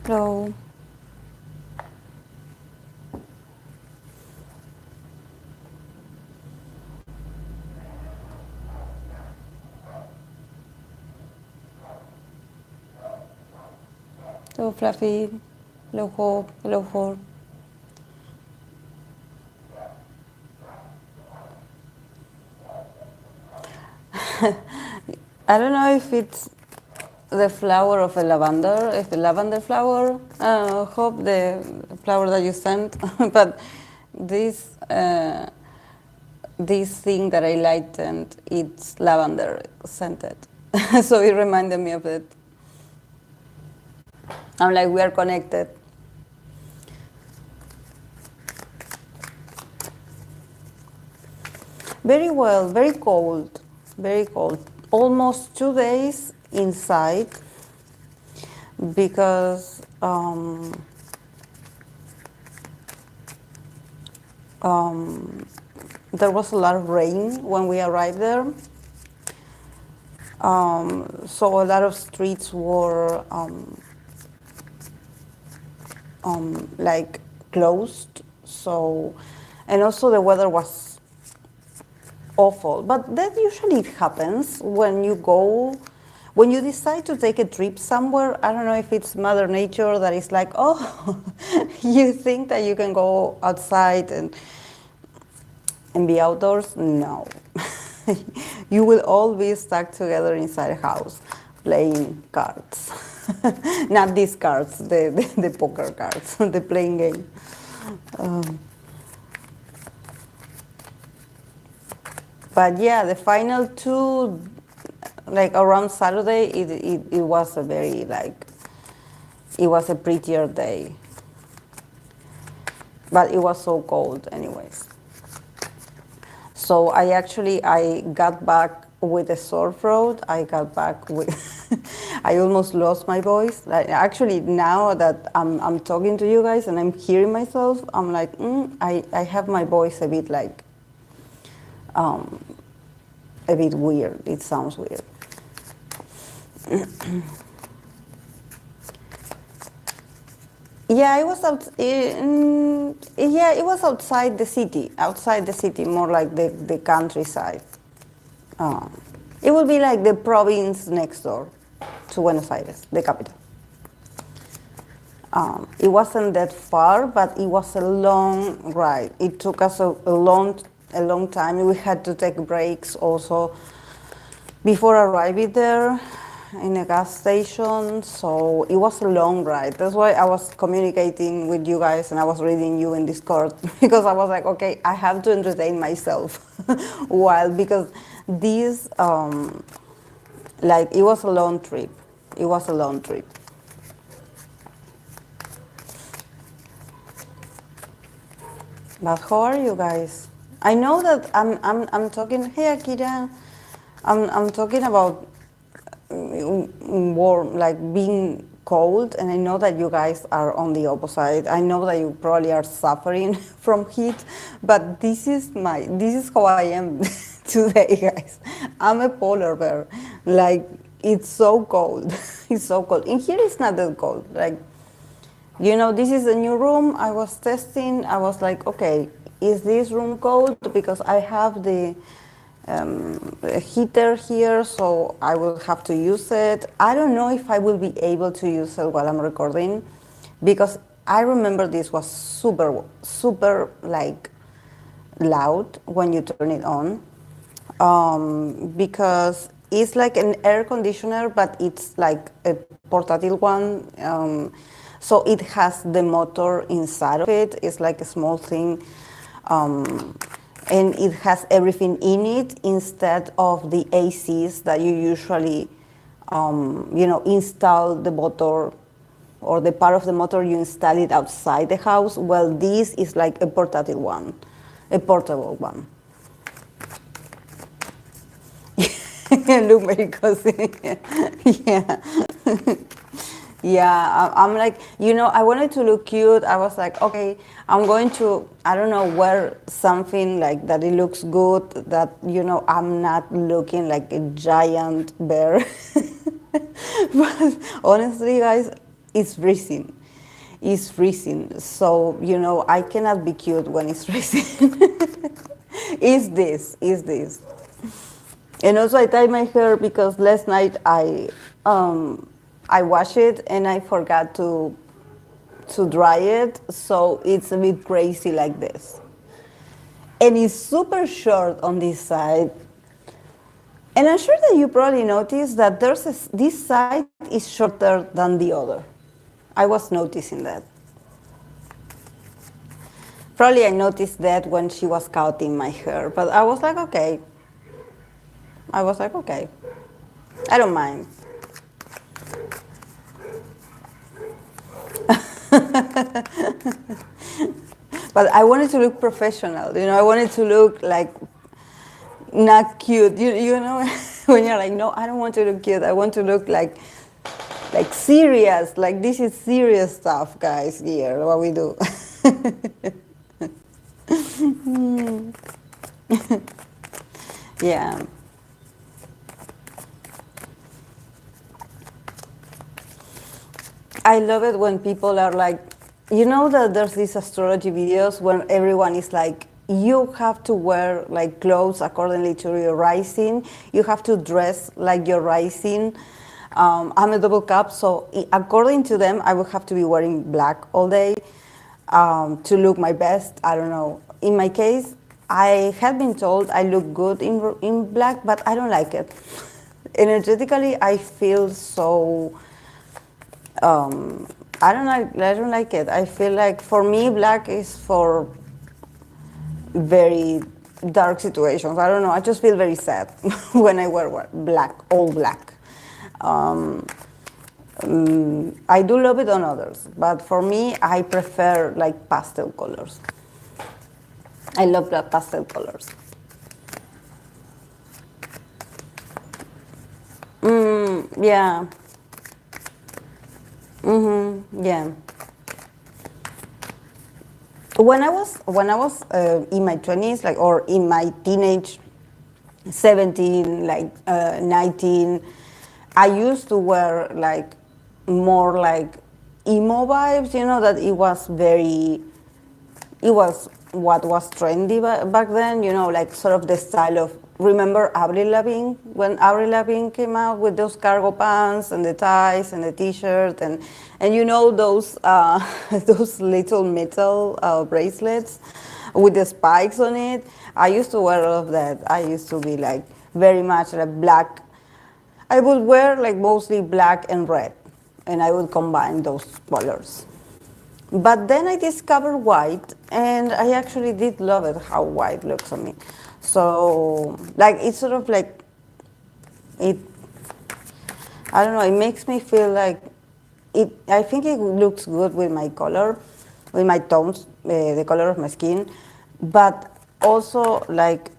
Hello. Hello, Fluffy. Hello, Hope. Hello, Hope. I don't know if it's the flower of a lavender, if the lavender flower, Hope, the flower that you sent, but this this thing that I lightened, it's lavender scented. So it reminded me of it. I'm like, we are connected. Very well, very cold, very cold. Almost 2 days inside because there was a lot of rain when we arrived there. So a lot of streets were like closed. So, and also the weather was awful. But that usually happens when you go, when you decide to take a trip somewhere. I don't know if it's Mother Nature that is like, oh, you think that you can go outside and be outdoors. No. You will all be stuck together inside a house playing cards. Not these cards, the poker cards, the playing game. But yeah, the final two, like around Saturday, it was a very like, it was a prettier day. But it was so cold anyways. So I got back with a sore throat. I got back with, I almost lost my voice. Like, actually, now that I'm talking to you guys and I'm hearing myself, I'm like, I have my voice a bit like, a bit weird. It sounds weird. Yeah, it was yeah, it was outside the city, more like the countryside. It would be like the province next door to Buenos Aires, the capital. It wasn't that far, but it was a long ride. It took us a long time. We had to take breaks also before arriving there in a gas station, so it was a long ride. That's why I was communicating with you guys and I was reading you in Discord because I was like, okay, I have to entertain myself while, because this, like, it was a long trip. It was a long trip. But how are you guys? I know that I'm talking. Hey Akira, I'm talking about warm, like being cold, and I know that you guys are on the opposite. I know that you probably are suffering from heat, but this is how I am today, guys. I'm a polar bear. Like, it's so cold. It's so cold. In here it's not that cold. Like, you know, this is a new room. I was testing. I was like, okay, is this room cold? Because I have the heater here, so I will have to use it. I don't know if I will be able to use it while I'm recording, because I remember this was super, super like loud when you turn it on, because it's like an air conditioner, but it's like a portable one. So it has the motor inside of it. It's like a small thing. And it has everything in it instead of the ACs that you usually, you know, install the motor, or the part of the motor you install it outside the house. Well, this is like a portable one, a portable one. Look very cozy. Yeah. Yeah, I'm like, you know, I wanted to look cute. I was like, okay, I'm going to, I don't know, wear something like that it looks good, that, you know, I'm not looking like a giant bear. But honestly, guys, it's freezing. is freezing. So, I cannot be cute when it's freezing. Is this. And also I tie my hair because last night I washed it and I forgot to dry it, so it's a bit crazy like this. And it's super short on this side. And I'm sure that you probably noticed that this side is shorter than the other. I was noticing that. Probably I noticed that when she was cutting my hair, but I was like, okay. I don't mind. But I wanted to look professional, I wanted to look like not cute. You know, when you're like, no, I don't want to look cute. I want to look like serious. Like this is serious stuff, guys. Here, what we do. Yeah. I love it when people are like, that there's these astrology videos when everyone is like, you have to wear like clothes accordingly to your rising. You have to dress like your rising. I'm a double cap, so according to them, I would have to be wearing black all day to look my best. I don't know. In my case, I had been told I look good in black, but I don't like it. Energetically, I feel so. I don't like it. I feel like for me, black is for very dark situations. I don't know. I just feel very sad when I wear black, all black. I do love it on others, but for me, I prefer like pastel colors. I love the pastel colors. Yeah. Yeah. When I was in my 20s, like, or in my teenage, 17, 19, I used to wear like more like emo vibes. That it was what was trendy back then. Like sort of the style of. Remember Avril Lavigne, when Avril Lavigne came out with those cargo pants and the ties and the T-shirt and those those little metal bracelets with the spikes on it. I used to wear all of that. I used to be like very much like black. I would wear like mostly black and red, and I would combine those colors. But then I discovered white, and I actually did love it, how white looks on me. So, like, it's sort of like, I don't know, it makes me feel like, I think it looks good with my color, with my tones, the color of my skin. But also, like,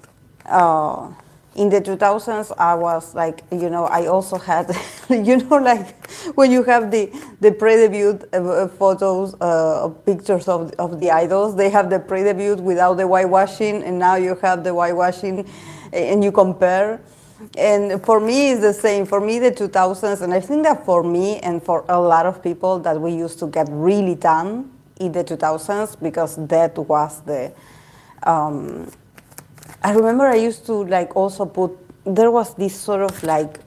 in the 2000s, I was like, I also had, like when you have the pre-debut photos, pictures of the idols, they have the pre-debut without the whitewashing, and now you have the whitewashing, and you compare. And for me, it's the same. For me, the 2000s, and I think that for me and for a lot of people that we used to get really tan in the 2000s because that was the. I remember I used to like also there was this sort of like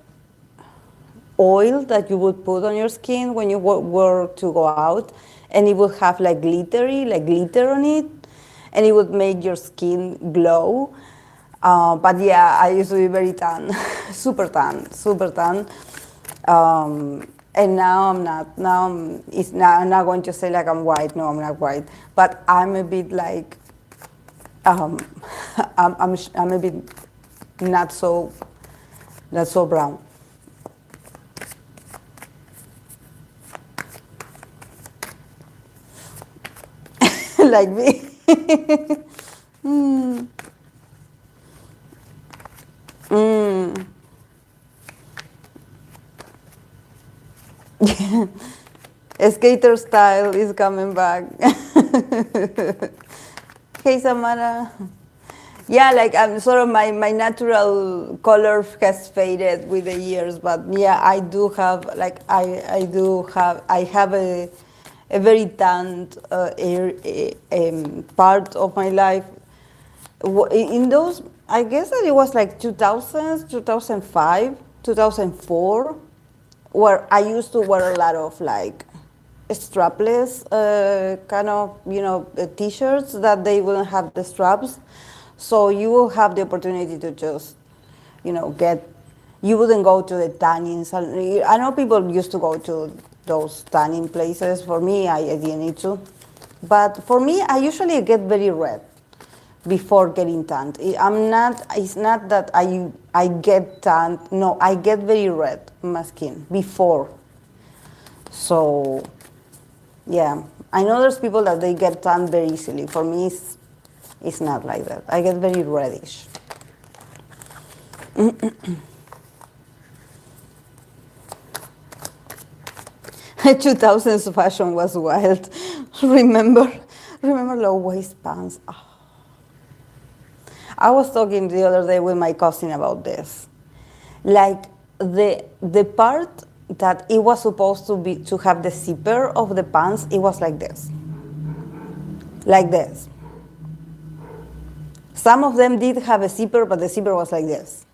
oil that you would put on your skin when you were to go out, and it would have like glitter on it, and it would make your skin glow. But yeah, I used to be very tan, super tan. And now I'm not. Now I'm not going to say like I'm white. No, I'm not white. But I'm a bit like. I'm a bit not so brown. Like me. Yeah. Skater style is coming back. Hey, Samara. Yeah, like I'm sort of my natural color has faded with the years, but yeah, I do have like I have a a very tanned part of my life. In those, I guess that it was like 2000s, 2005, 2004, where I used to wear a lot of like strapless kind of, t-shirts that they wouldn't have the straps. So you will have the opportunity to just, you wouldn't go to the tannings. I know people used to go to those tanning places. For me, I didn't need to. But for me, I usually get very red before getting tanned. It's not that I get tanned. No, I get very red in my skin before. So, yeah. I know there's people that they get tanned very easily. For me, it's not like that. I get very reddish. 2000s fashion was wild. Remember low waist pants. Oh. I was talking the other day with my cousin about this. Like the part that it was supposed to have the zipper of the pants, it was like this. Like this. Some of them did have a zipper, but the zipper was like this.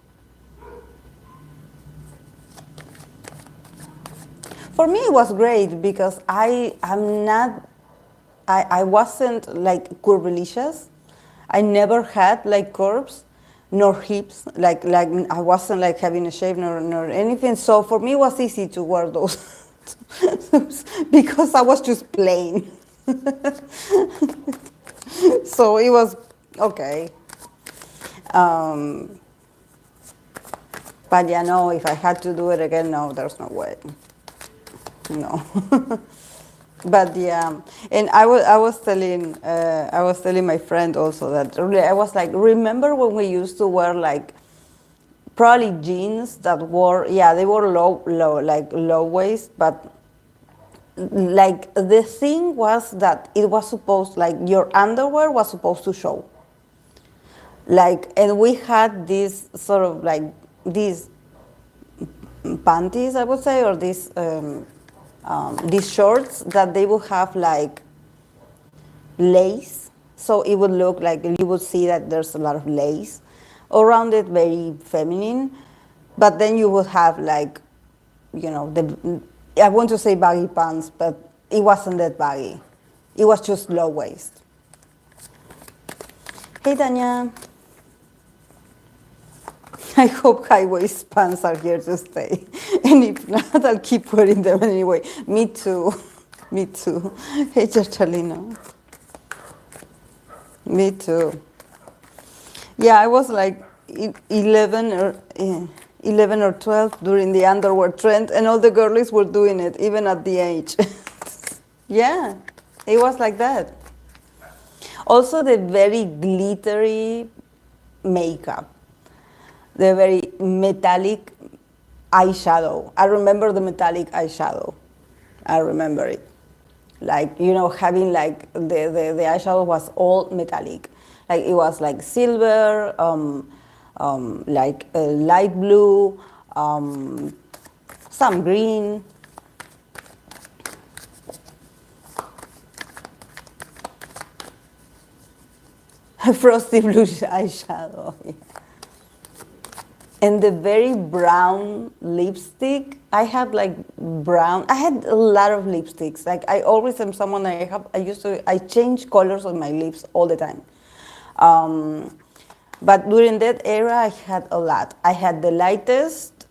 For me, it was great because I wasn't like curvilicious. I never had like curves, nor hips. Like I wasn't like having a shape nor anything. So for me, it was easy to wear those because I was just plain. So it was okay. But yeah, no, if I had to do it again, no, there's no way. No. But yeah, and I was telling my friend also that really I was like, remember when we used to wear like probably jeans that were, they were low waist, but like the thing was that it was supposed, like your underwear was supposed to show. Like, and we had this sort of like these panties, I would say, or these shorts that they would have like lace, so it would look like you would see that there's a lot of lace around it, very feminine. But then you would have like, I want to say baggy pants, but it wasn't that baggy. It was just low waist. Hey, Tanya. I hope high waist pants are here to stay. And if not, I'll keep wearing them anyway. Me too. Me too. Hey, Chachalino. Me too. Yeah, I was like 11 or 12 during the underwear trend, and all the girlies were doing it, even at the age. Yeah, it was like that. Also, the very glittery makeup. The very metallic eyeshadow. I remember the metallic eyeshadow. I remember it. Like, having like the eyeshadow was all metallic. Like it was like silver, like light blue, some green. Frosty blue eyeshadow. Yeah. And the very brown lipstick, I had like brown, I had a lot of lipsticks. Like I always am someone, I change colors on my lips all the time. But during that era, I had a lot. I had the lightest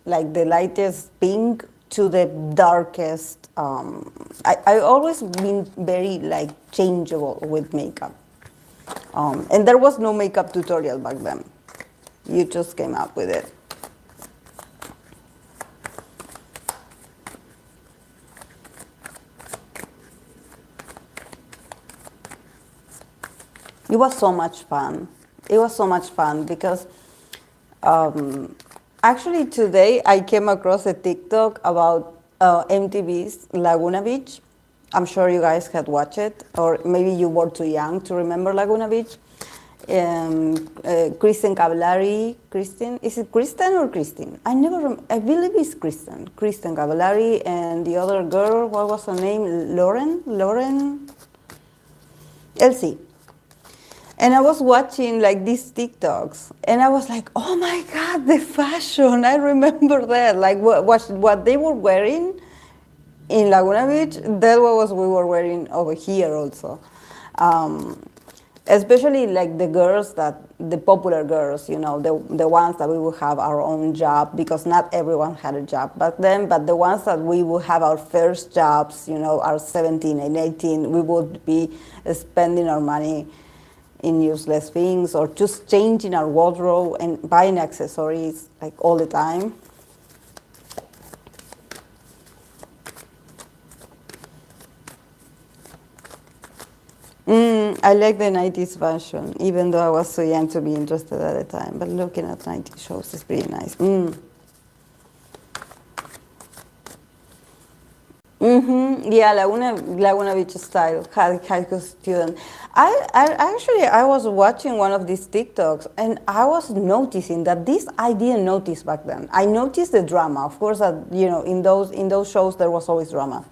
pink to the darkest. I always been very like changeable with makeup. And there was no makeup tutorial back then. You just came up with it. It was so much fun. It was so much fun because actually today I came across a TikTok about MTV's Laguna Beach. I'm sure you guys had watched it, or maybe you were too young to remember Laguna Beach. Kristen Cavallari. Kristen, is it Kristen or Christine? I never. I believe it's Kristen. Kristen Cavallari and the other girl. What was her name? Lauren. Elsie. And I was watching like these TikToks, and I was like, "Oh my God, the fashion! I remember that. Like what they were wearing in Laguna Beach. That was we were wearing over here also." Especially like the girls the popular girls, the ones that we would have our own job, because not everyone had a job back then, but the ones that we would have our first jobs, our 17 and 18, we would be spending our money in useless things or just changing our wardrobe and buying accessories like all the time. I like the 90s fashion, even though I was so young to be interested at the time. But looking at 90s shows is pretty nice. Yeah, Laguna Beach style, high school student. I was watching one of these TikToks, and I was noticing that this I didn't notice back then. I noticed the drama, of course. That in those shows there was always drama.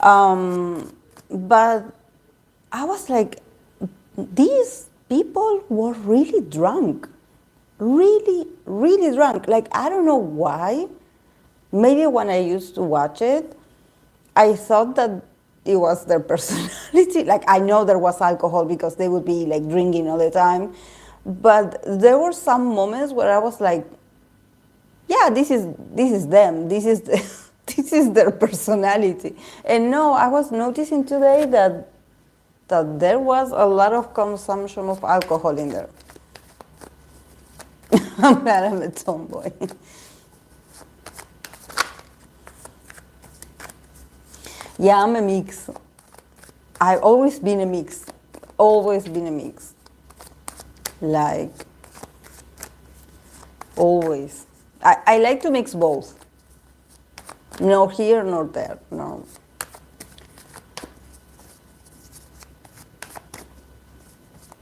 But I was like, these people were really drunk, really, really drunk. Like, I don't know why. Maybe when I used to watch it, I thought that it was their personality. Like, I know there was alcohol because they would be like drinking all the time. But there were some moments where I was like, yeah, this is them. This is this is their personality. And no, I was noticing today that there was a lot of consumption of alcohol in there. I'm glad I'm a tomboy. Yeah, I'm a mix. I've always been a mix. Always been a mix. Like, always. I like to mix both. No here, nor there. No.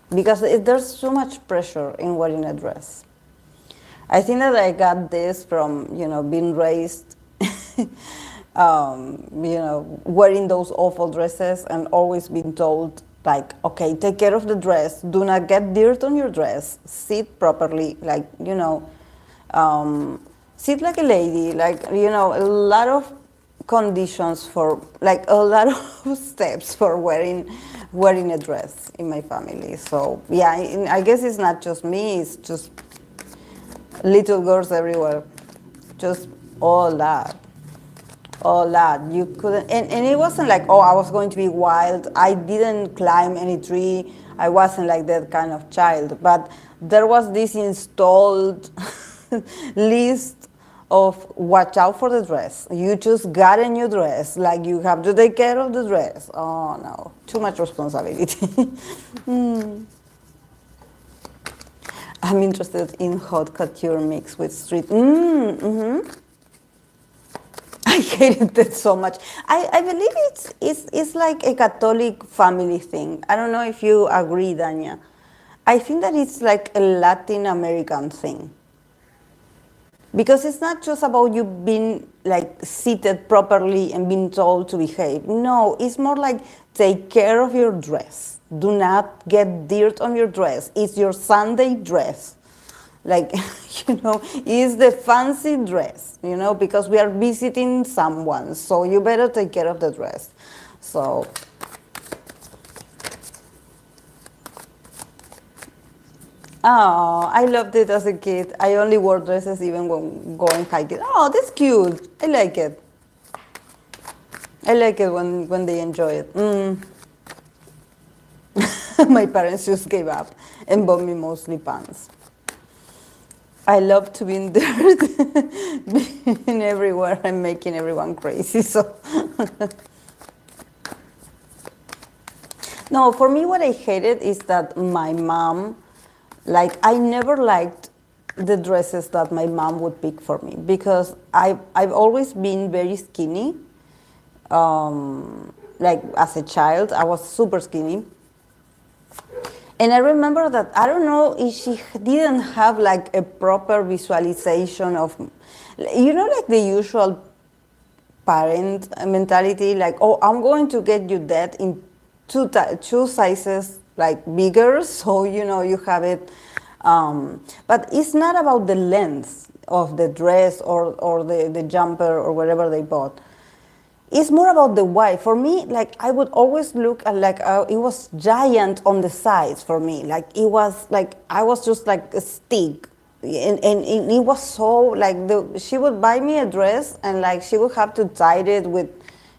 Because there's so much pressure in wearing a dress. I think that I got this from, being raised, wearing those awful dresses and always being told, like, okay, take care of the dress. Do not get dirt on your dress. Sit properly, like, sit like a lady, like, a lot of conditions for, like, a lot of steps for wearing a dress in my family. So, yeah, I guess it's not just me, it's just little girls everywhere. Just all that. All that. You couldn't, and it wasn't like, oh, I was going to be wild. I didn't climb any tree. I wasn't like that kind of child. But there was this installed list of watch out for the dress. You just got a new dress. Like, you have to take care of the dress. Oh, no. Too much responsibility. I'm interested in haute couture mixed with street. I hated it so much. I believe it's like a Catholic family thing. I don't know if you agree, Dania. I think that it's like a Latin American thing. Because it's not just about you being like seated properly and being told to behave. No, it's more like take care of your dress. Do not get dirt on your dress. It's your Sunday dress. Like, it's the fancy dress, because we are visiting someone. So you better take care of the dress. So, oh, I loved it as a kid. I only wore dresses even when going hiking. Oh, that's cute. I like it. I like it when they enjoy it. My parents just gave up and bought me mostly pants. I love to be in dirt, being everywhere and making everyone crazy. So, no, for me, what I hated is that my mom, like, I never liked the dresses that my mom would pick for me because I've always been very skinny. Like, as a child, I was super skinny. And I remember that, I don't know if she didn't have like a proper visualization of, like the usual parent mentality, like, oh, I'm going to get you that in two sizes like bigger, so you have it. But it's not about the length of the dress or the jumper or whatever they bought. It's more about the why. For me, like I would always look at like it was giant on the sides for me. Like it was like I was just like a stick, and it was so like she would buy me a dress and like she would have to tie it with,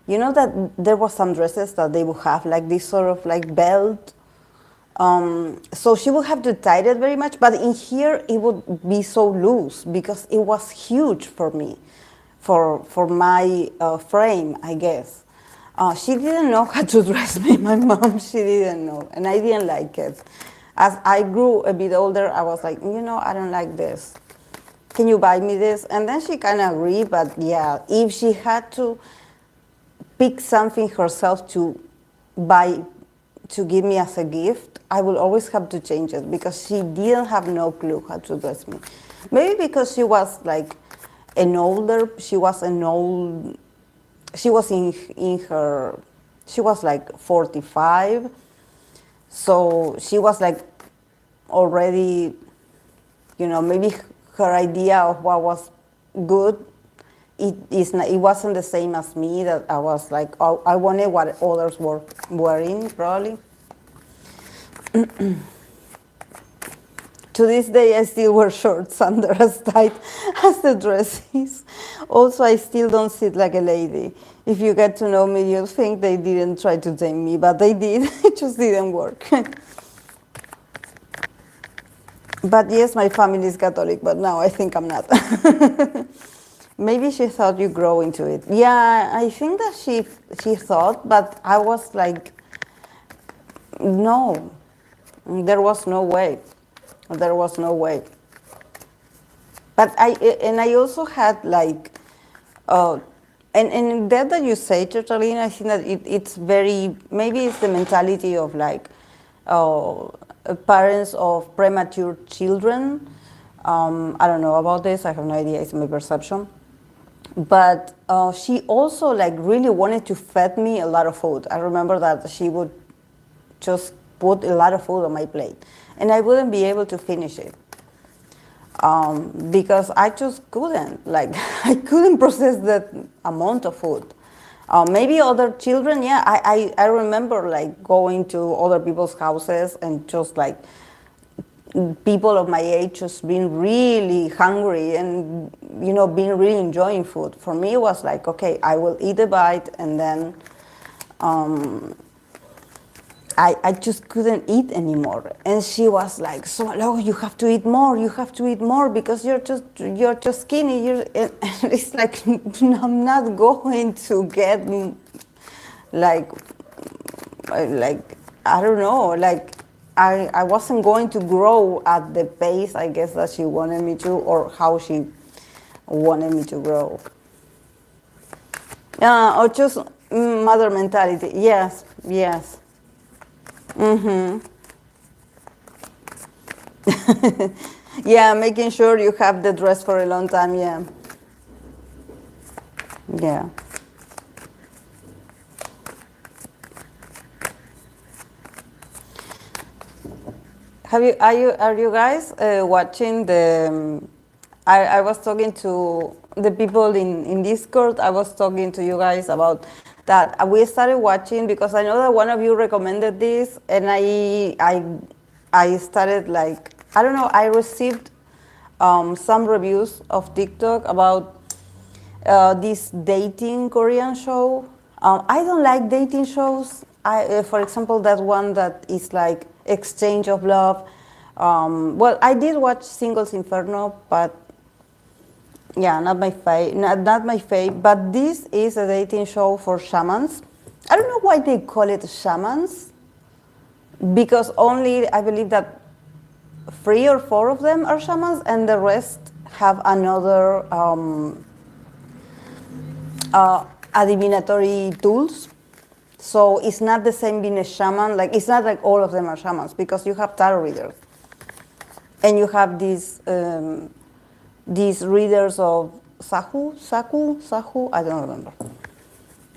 that there was some dresses that they would have like this sort of like belt. So she would have to tie it very much, but in here it would be so loose because it was huge for me, for my frame, I guess. She didn't know how to dress me, my mom, she didn't know, and I didn't like it. As I grew a bit older, I was like, I don't like this. Can you buy me this? And then she kind of agreed, but yeah, if she had to pick something herself to buy, to give me as a gift, I will always have to change it because she didn't have no clue how to dress me. Maybe because she was like she was she was like 45, so she was like already, maybe her idea of what was good, it wasn't the same as me, that I was like, oh, I wanted what others were wearing, probably. To this day, I still wear shorts under as tight as the dress is. Also, I still don't sit like a lady. If you get to know me, you'll think they didn't try to tame me, but they did. It just didn't work. But yes, my family is Catholic, but now I think I'm not. Maybe she thought you grow into it. Yeah, I think that she thought, but I was like, no, there was no way. There was no way. But I also had like, and that you say, Catalina, I think that it's very, maybe it's the mentality of like parents of premature children. I don't know about this. I have no idea. It's my perception. But she also like really wanted to feed me a lot of food. I remember that she would just put a lot of food on my plate, and I wouldn't be able to finish it because I just couldn't. Like I couldn't process that amount of food. Maybe other children, yeah. I remember like going to other people's houses and just like people of my age just being really hungry and being really enjoying food. For me, it was like, okay, I will eat a bite and then I just couldn't eat anymore. And she was like, so low, you have to eat more because you're just skinny. And it's like, I'm not going to get like I don't know, like I wasn't going to grow at the pace, I guess, that she wanted me to, or how she wanted me to grow. Or just mother mentality. Yes, yes. Mm-hmm. Yeah, making sure you have the dress for a long time, yeah. Yeah. Are you guys watching the? I was talking to the people in Discord. I was talking to you guys about that. We started watching because I know that one of you recommended this, and I started like, I don't know. I received some reviews of TikTok about this dating Korean show. I don't like dating shows. For example, that one that is like exchange of love. Well, I did watch Singles Inferno, but yeah, not my fave. Not my fave. But this is a dating show for shamans. I don't know why they call it shamans, because only I believe that 3 or 4 of them are shamans, and the rest have another adivinatory tools. So it's not the same being a shaman. Like it's not like all of them are shamans because you have tarot readers, and you have these readers of Sahu. I don't remember,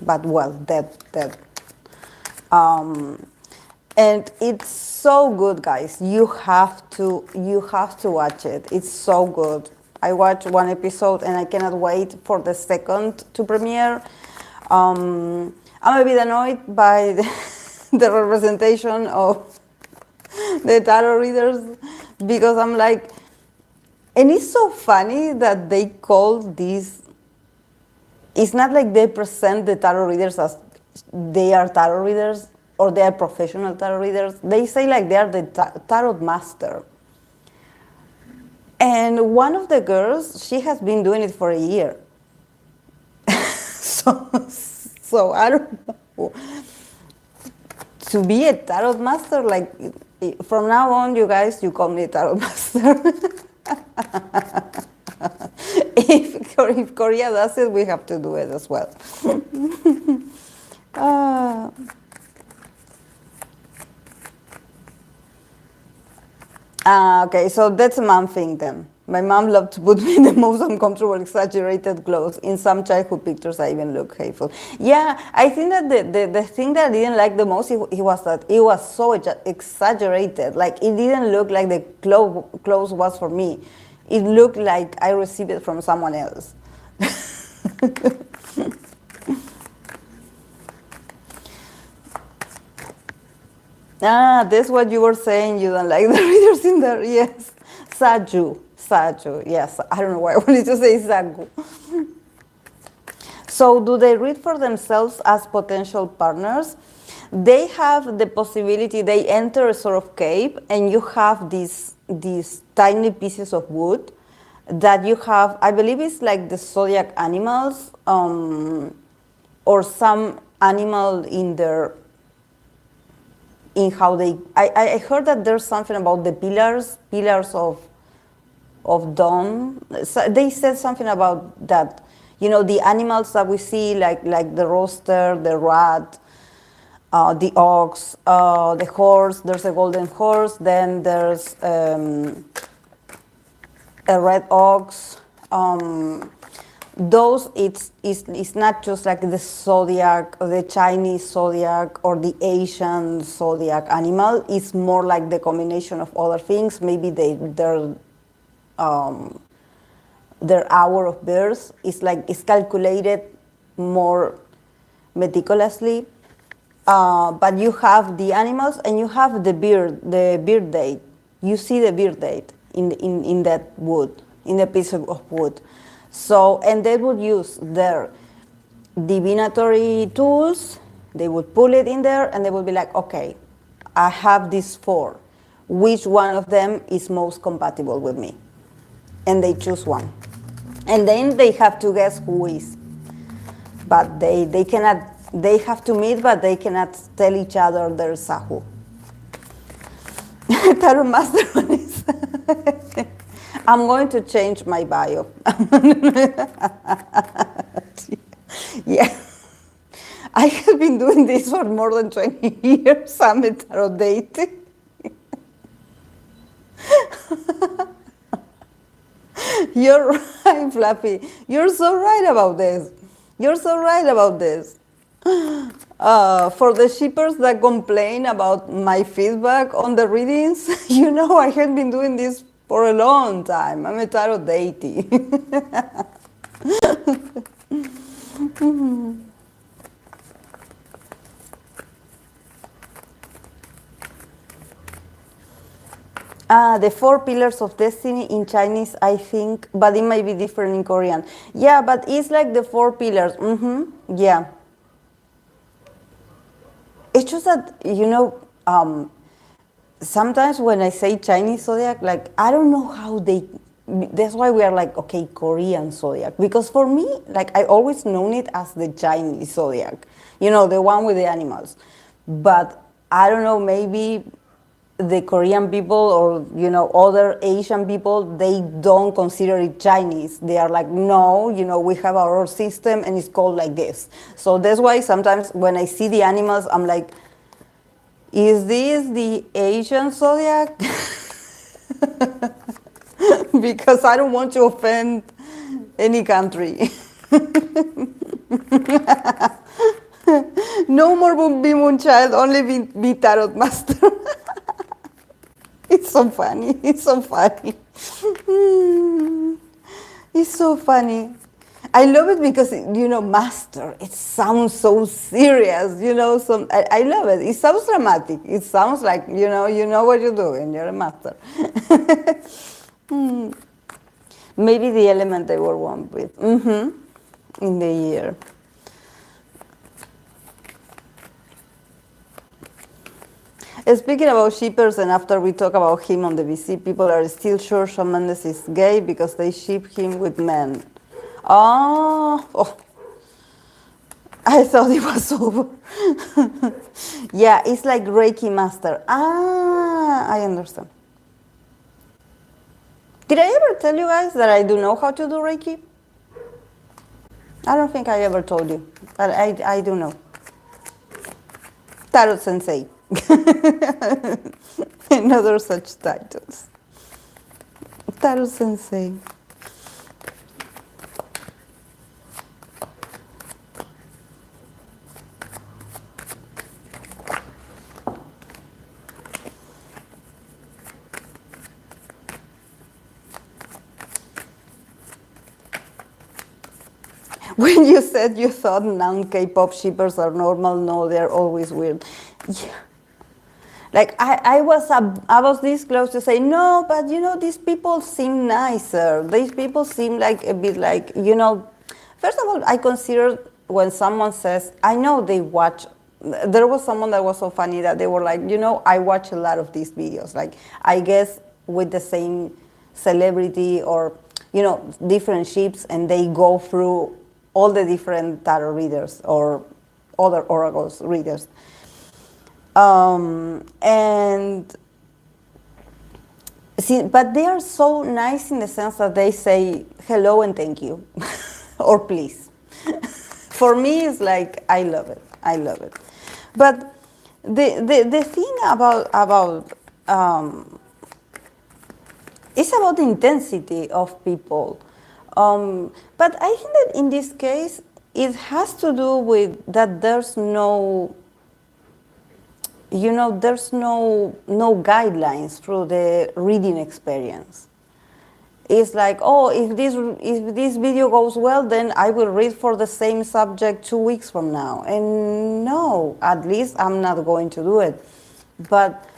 but well, dead. Um, and it's so good, guys. You have to watch it. It's so good. I watched one episode and I cannot wait for the second to premiere. I'm a bit annoyed by the representation of the tarot readers because I'm like, and it's so funny that they call these. It's not like they present the tarot readers as they are tarot readers or they are professional tarot readers. They say like they are the tarot master. And one of the girls, she has been doing it for a year. so I don't know. To be a tarot master, like from now on, you guys, you call me a tarot master. If Korea does it, we have to do it as well. Okay, so that's a mom thing then. My mom loved to put me in the most uncomfortable, exaggerated clothes. In some childhood pictures, I even look hateful. Yeah, I think that the thing that I didn't like the most, it was that it was so exaggerated. Like, it didn't look like the clothes was for me. It looked like I received it from someone else. That's what you were saying. You don't like the readers in there. Yes. Saju. Yes. I don't know why I wanted to say Sagu. So do they read for themselves as potential partners? They have the possibility, they enter a sort of cave and you have these tiny pieces of wood that you have, I believe it's like the zodiac animals or some animal in their, in how they, I heard that there's something about the pillars of dawn. So they said something about that. You know, the animals that we see, like the rooster, the rat, the ox, the horse. There's a golden horse. Then there's a red ox. Those, it's not just like the zodiac, or the Chinese zodiac, or the Asian zodiac animal. It's more like the combination of other things. Maybe their hour of birth is like it's calculated more meticulously. But you have the animals and you have the birth date. You see the birth date in that wood, in the piece of wood. So, and they would use their divinatory tools. They would pull it in there and they would be like, okay, I have these 4. Which one of them is most compatible with me? And they choose one. And then they have to guess who is. But they cannot, they have to meet, but they cannot tell each other their Sahu. Tarot Master one is. I'm going to change my bio. Yeah. I have been doing this for more than 20 years. I'm a tarot deity. You're right, Fluffy. You're so right about this. You're so right about this. For the shippers that complain about my feedback on the readings, you know I have been doing this for a long time. I'm a tarot deity. The 4 pillars of destiny in Chinese, I think, but it might be different in Korean. Yeah, but it's like the 4 pillars. Yeah. It's just that, you know, sometimes when I say Chinese zodiac, like, I don't know how they, that's why we are like, okay, Korean zodiac. Because for me, like, I always known it as the Chinese zodiac, you know, the one with the animals. But I don't know, maybe the Korean people or other Asian people, they don't consider it Chinese. They are like, no, we have our own system and it's called like this. So that's why sometimes when I see the animals, I'm like, is this the Asian zodiac? Because I don't want to offend any country. No more be Moonchild, only be Tarot Master. It's so funny. It's so funny. It's so funny. I love it because, master, it sounds so serious, I love it. It sounds dramatic. It sounds like, you know what you're doing. You're a master. Maybe the element they were born with. In the year. Speaking about shippers, and after we talk about him on the VC, people are still sure Shawn Mendes is gay because they ship him with men. Oh, I thought it was over. Yeah, it's like Reiki master. I understand. Did I ever tell you guys that I do know how to do Reiki? I don't think I ever told you, but I do know. Tarot Sensei. And other such titles. Tarot Sensei. When you said you thought non-K-pop shippers are normal, no, they're always weird. Yeah. Like, I was this close to say, no, but these people seem nicer. These people seem like a bit like, first of all, I consider when someone says, I know they watch, there was someone that was so funny that they were like, I watch a lot of these videos. Like, I guess with the same celebrity or, different ships, and they go through all the different tarot readers or other oracles readers. And see, but they are so nice in the sense that they say hello and thank you, or please. For me, it's like I love it. I love it. But the thing about it's about the intensity of people. But I think that in this case, it has to do with that there's no. There's no guidelines through the reading experience. It's like, oh, if this video goes well, then I will read for the same subject 2 weeks from now. And no, at least I'm not going to do it. But,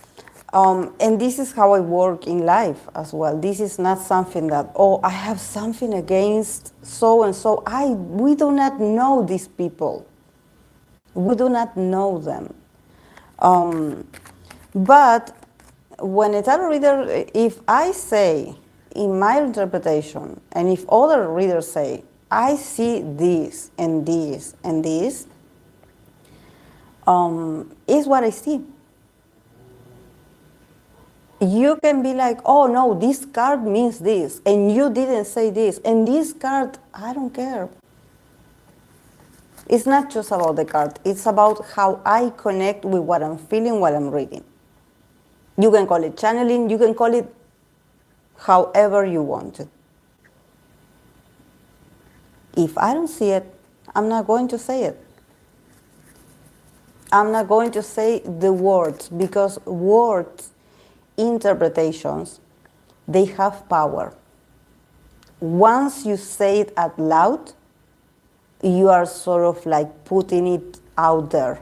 and this is how I work in life as well. This is not something that, oh, I have something against so and so. We do not know these people. We do not know them. But when a tarot reader, if I say in my interpretation, and if other readers say, I see this and this and this, is what I see. You can be like, oh no, this card means this, and you didn't say this, and this card, I don't care. It's not just about the card. It's about how I connect with what I'm feeling while I'm reading. You can call it channeling. You can call it however you want it. If I don't see it, I'm not going to say it. I'm not going to say the words, because words, interpretations, they have power. Once you say it out loud, you are sort of like putting it out there.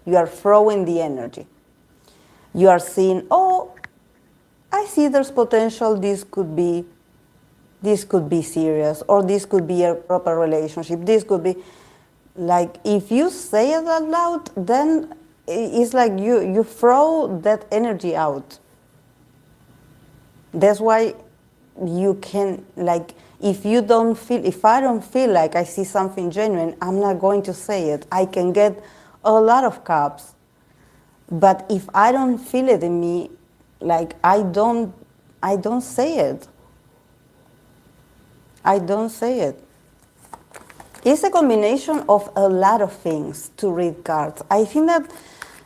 You are throwing the energy. You are saying, oh, I see there's potential, this could be serious, or this could be a proper relationship, this could be, like, if you say it out loud, then it's like you throw that energy out. That's why you can, like, if I don't feel like I see something genuine, I'm not going to say it. I can get a lot of cups, but if I don't feel it in me, Like I don't say it. I don't say it. It's a combination of a lot of things to read cards. I think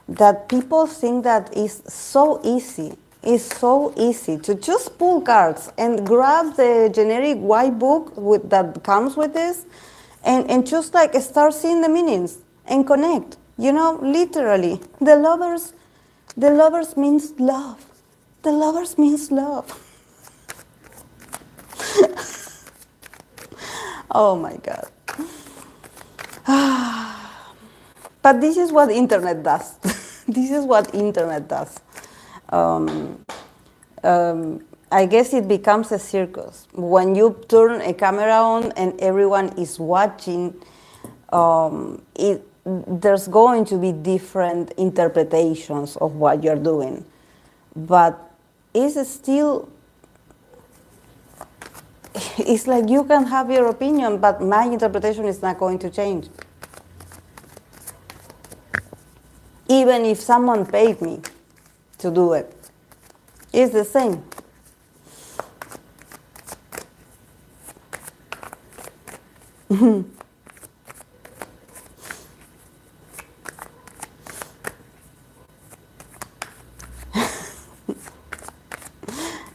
that people think that it's so easy. It's so easy to just pull cards and grab the generic white book that comes with this, and just like start seeing the meanings and connect. Literally, the lovers means love. The lovers means love. Oh my God. But this is what internet does. This is what internet does. Um, I guess it becomes a circus. When you turn a camera on and everyone is watching, there's going to be different interpretations of what you're doing. But it's like you can have your opinion, but my interpretation is not going to change. Even if someone paid me to do it, it's the same.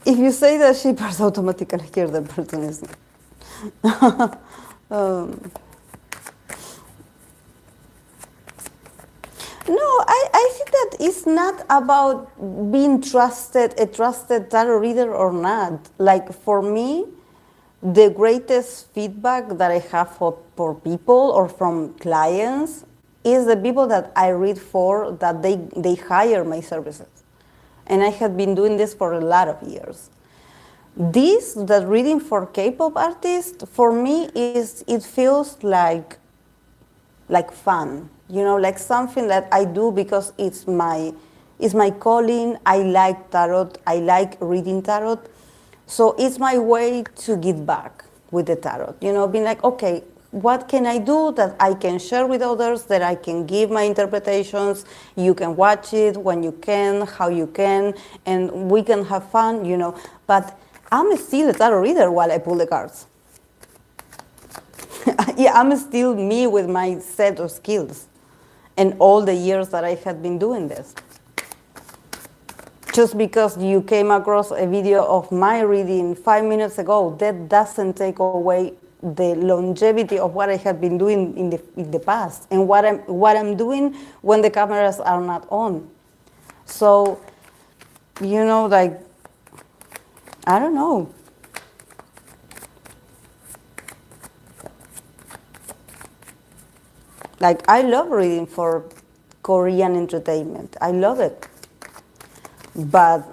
If you say that shippers automatically hear the person is. No, I think that it's not about being a trusted tarot reader or not. Like for me, the greatest feedback that I have for people or from clients is the people that I read for, that they hire my services. And I have been doing this for a lot of years. That reading for K-pop artists, for me, it feels like fun, like something that I do because it's my calling. I like tarot. I like reading tarot. So it's my way to give back with the tarot, being like, okay, what can I do that I can share with others, that I can give my interpretations? You can watch it when you can, how you can, and we can have fun, But I'm still a tarot reader while I pull the cards. Yeah, I'm still me with my set of skills and all the years that I had been doing this. Just because you came across a video of my reading 5 minutes ago, that doesn't take away the longevity of what I have been doing in the past and what I'm doing when the cameras are not on. So, like, I don't know. Like, I love reading for Korean entertainment. I love it. But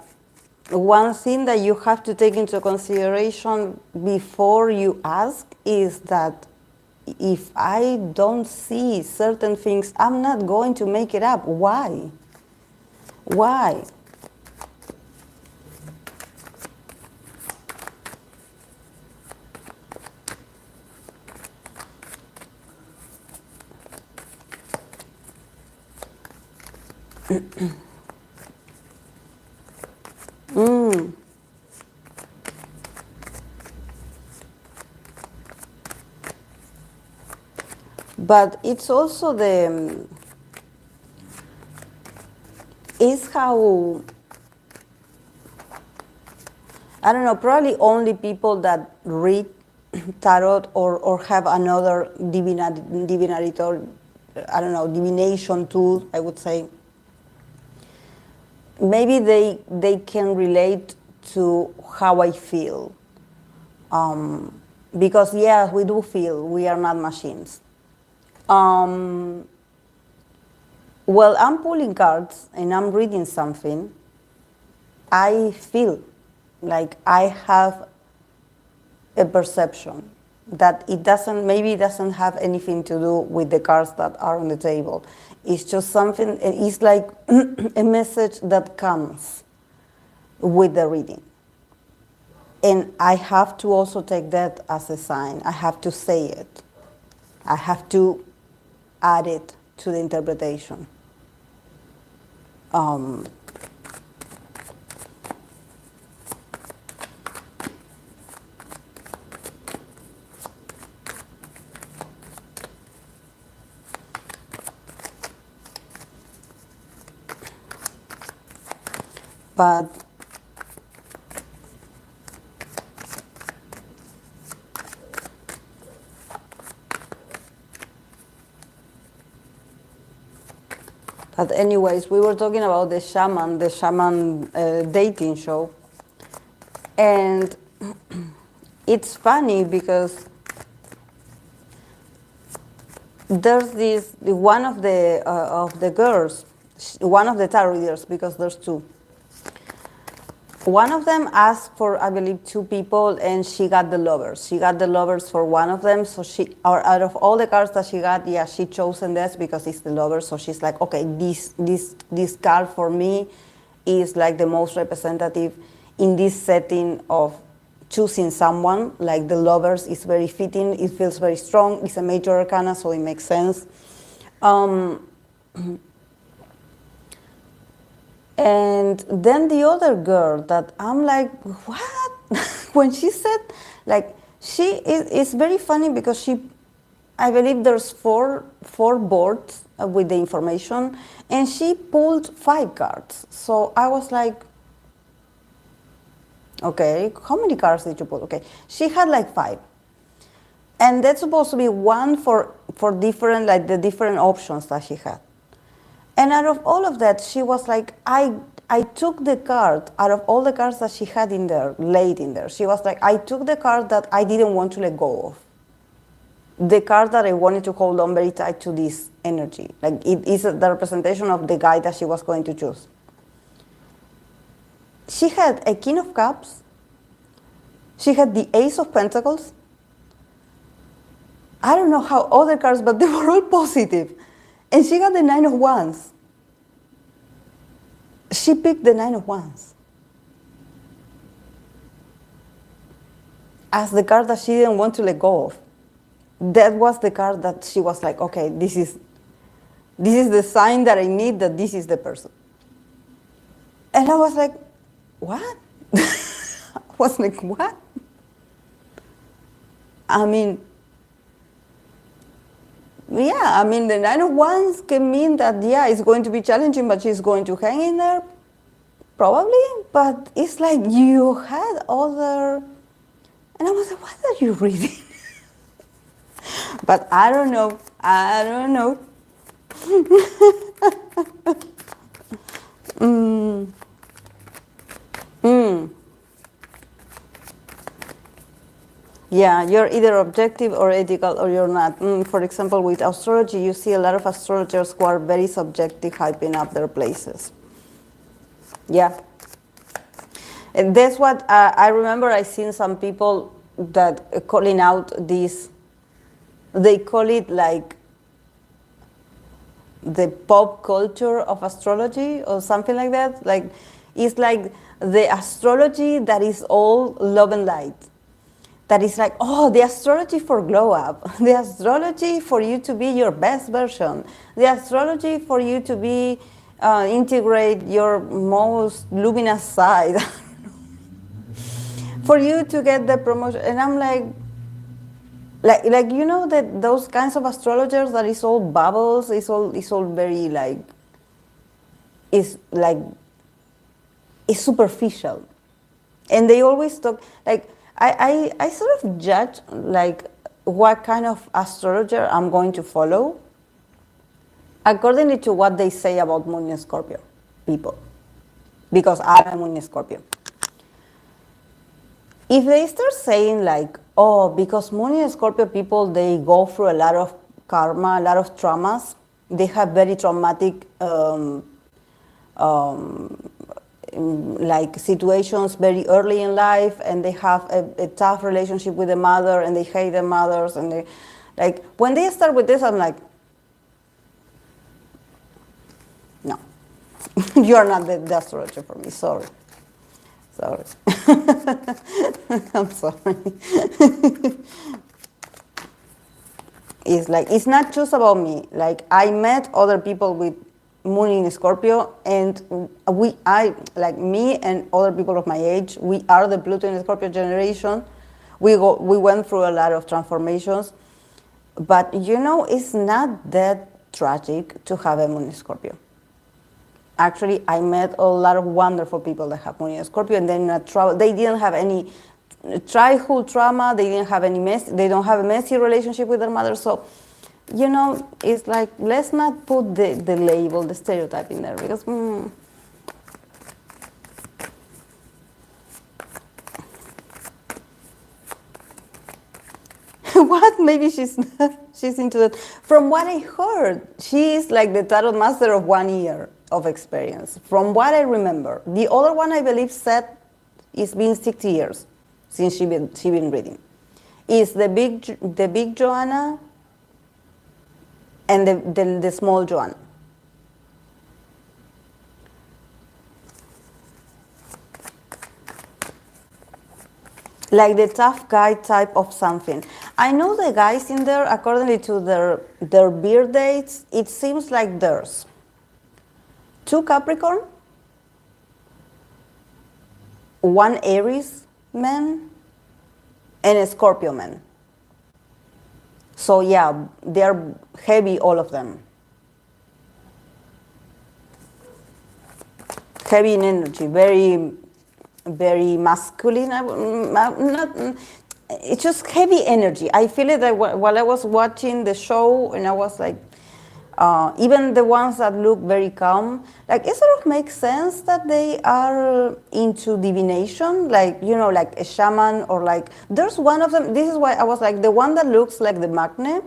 one thing that you have to take into consideration before you ask is that if I don't see certain things, I'm not going to make it up. Why? Why? But it's also is how, I don't know, probably only people that read tarot or have another divinator, I don't know, divination tool, I would say. Maybe they can relate to how I feel. Because, yeah, we do feel, we are not machines. Well, I'm pulling cards and I'm reading something. I feel like I have a perception that it doesn't have anything to do with the cards that are on the table. It's just something, it's like a message that comes with the reading. And I have to also take that as a sign. I have to say it. I have to add it to the interpretation. But anyways, we were talking about the Shaman dating show. And it's funny because there's this, one of the girls, one of the tarot readers, because there's two. One of them asked for, I believe, two people, and she got the lovers. She got the lovers for one of them, so she, or out of all the cards that she got, yeah, she chosen this because it's the lovers. So she's like, okay, this card for me is like the most representative in this setting of choosing someone. Like the lovers is very fitting. It feels very strong. It's a major arcana, so it makes sense. And then the other girl that I'm like, what? When she said, like, it's very funny because she, I believe there's four boards with the information, and she pulled 5 cards. So I was like, okay, how many cards did you pull? Okay, she had like 5. And that's supposed to be one for different, like the different options that she had. And out of all of that, she was like, I took the card, out of all the cards that she had in there, laid in there, she was like, I took the card that I didn't want to let go of. The card that I wanted to hold on very tight to this energy. Like it is the representation of the guy that she was going to choose. She had a King of Cups. She had the Ace of Pentacles. I don't know how other cards, but they were all positive. And she got the 9 of Wands. She picked the 9 of Wands as the card that she didn't want to let go of. That was the card that she was like, okay, this is the sign that I need, that this is the person. And I was like, what? I was like, what? I mean, yeah, I mean, the 9 of Wands can mean that, yeah, it's going to be challenging, but she's going to hang in there, probably. But it's like you had other, and I was like, what are you reading? But I don't know. Yeah, you're either objective or ethical, or you're not. For example, with astrology, you see a lot of astrologers who are very subjective, hyping up their places. Yeah. And that's what I remember. I seen some people that calling out this, they call it like the pop culture of astrology or something like that. Like, it's like the astrology that is all love and light. That is like, oh, the astrology for glow up, the astrology for you to be your best version, the astrology for you to be, integrate your most luminous side, for you to get the promotion. And I'm like you know that those kinds of astrologers that is all bubbles, it's all very like, it's superficial. And they always talk, like, I sort of judge like what kind of astrologer I'm going to follow according to what they say about Moon in Scorpio people, because I'm a Moon in Scorpio. If they start saying like, oh, because Moon in Scorpio people, they go through a lot of karma, a lot of traumas, they have very traumatic like situations very early in life, and they have a tough relationship with the mother, and they hate the mothers, and they, like, when they start with this, I'm like, no, you are not the astrologer for me, sorry. I'm sorry. It's like, it's not just about me. Like, I met other people with Moon in Scorpio, and like me and other people of my age, we are the Pluto in Scorpio generation. We went through a lot of transformations, but you know, it's not that tragic to have a Moon in Scorpio. Actually, I met a lot of wonderful people that have moon in Scorpio, and then they didn't have any childhood trauma. They didn't have any they don't have a messy relationship with their mother. So, it's like, let's not put the label, the stereotype in there, because what? Maybe she's into that. From what I heard, she is like the tarot master of 1 year of experience. From what I remember, the other one I believe said it's been 60 years since she been reading. Is the big Joanna and the small Joanna. Like the tough guy type of something. I know the guys in there, according to their birth dates, it seems like there's 2 Capricorn, 1 Aries man, and a Scorpio man. So yeah, they're heavy, all of them. Heavy in energy, very, very masculine. It's just heavy energy. I feel it that while I was watching the show, and I was like, even the ones that look very calm, like it sort of makes sense that they are into divination, like, like a shaman, or like, there's one of them, this is why I was like, the one that looks like the magnet,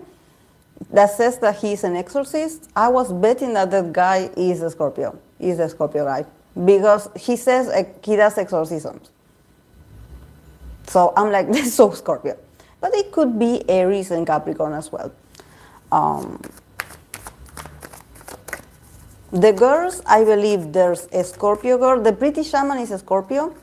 that says that he's an exorcist, I was betting that that guy is a Scorpio, is a Scorpio guy, because he says he does exorcisms. So I'm like, this is so Scorpio. But it could be Aries and Capricorn as well. The girls, I believe there's a Scorpio girl. The pretty shaman is a Scorpio.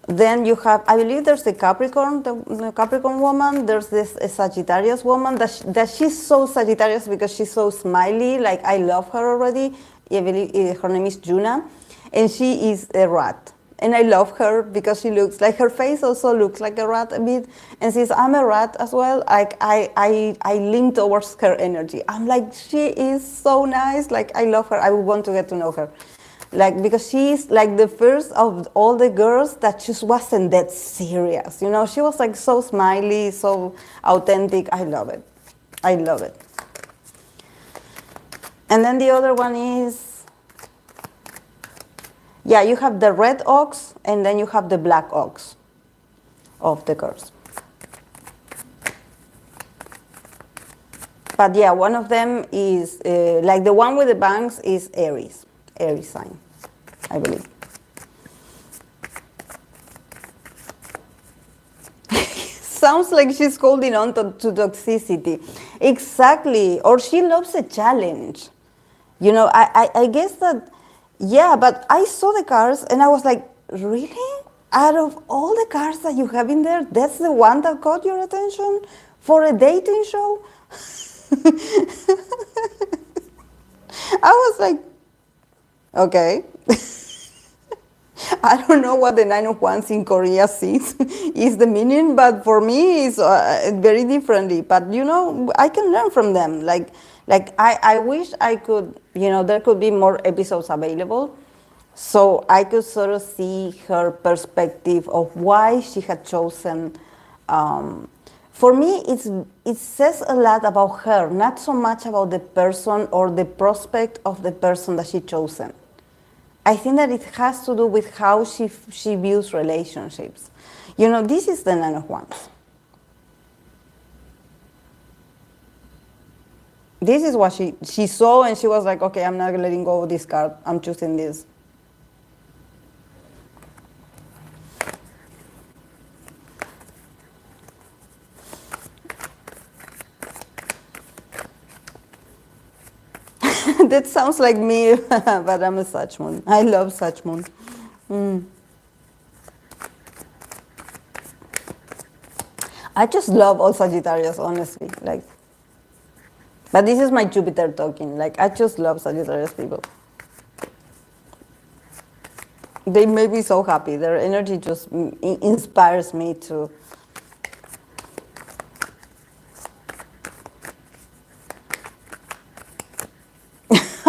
Then you have, I believe there's the Capricorn, the Capricorn woman. There's this Sagittarius woman that she's so Sagittarius because she's so smiley. Like, I love her already. I believe her name is Juna. And she is a rat. And I love her because she looks like, her face also looks like a rat a bit. And since I'm a rat as well, like I lean towards her energy. I'm like, she is so nice. Like, I love her. I would want to get to know her. Like, because she's like the first of all the girls that just wasn't that serious. She was like so smiley, so authentic. I love it. I love it. And then the other one is, yeah, you have the red ox, and then you have the black ox of the girls. But yeah, one of them is, like the one with the bangs is Aries sign, I believe. Sounds like she's holding on to toxicity. Exactly, or she loves a challenge. I guess that. Yeah, but I saw the cars and I was like, really? Out of all the cars that you have in there, that's the one that caught your attention for a dating show? I was like, okay. I don't know what the 9 of Wands in Korea sees is the meaning, but for me it's very differently. But I can learn from them. Like I wish I could, there could be more episodes available, so I could sort of see her perspective of why she had chosen. For me, it says a lot about her, not so much about the person or the prospect of the person that she chosen. I think that it has to do with how she views relationships. This is the 9 of Wands. This is what she saw, and she was like, okay, I'm not letting go of this card. I'm choosing this. That sounds like me, but I'm a Sag moon. I love Sag moon. I just love all Sagittarius, honestly. But this is my Jupiter talking. I just love Sagittarius people. They make me so happy. Their energy just inspires me to.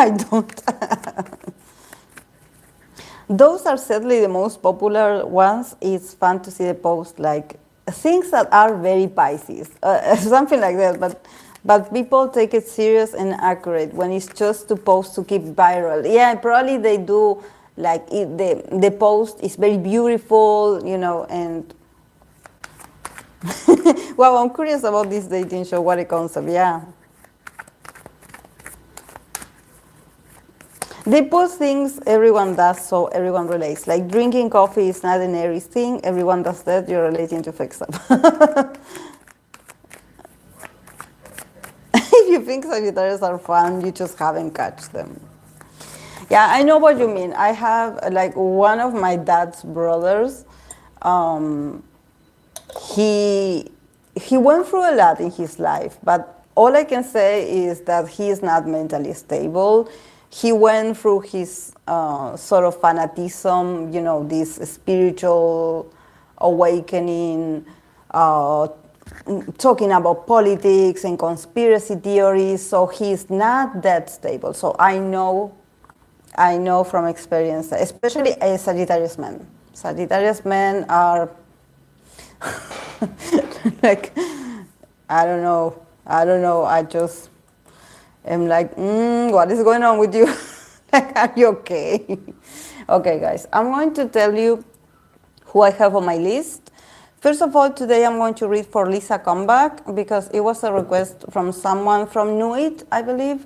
I don't. Those are sadly the most popular ones. It's fun to see the post like things that are very Pisces, something like that. But people take it serious and accurate when it's just supposed to keep viral. Yeah, probably they do like the post is very beautiful, and well, I'm curious about this dating show. What a concept, yeah. They put things everyone does, so everyone relates. Like drinking coffee is not an Aries thing. Everyone does that. You're relating to fake stuff. If you think Sagittarius are fun, you just haven't catch them. Yeah, I know what you mean. I have like one of my dad's brothers. Um, he he went through a lot in his life, but all I can say is that he is not mentally stable. He went through his sort of fanatism, this spiritual awakening, talking about politics and conspiracy theories. So he's not that stable. So I know from experience, especially a Sagittarius men. Sagittarius men are like, I don't know. I just am like, what is going on with you? Like, are you okay? Okay, guys, I'm going to tell you who I have on my list. First of all, today I'm going to read for Lisa Comeback because it was a request from someone from Nuit, I believe,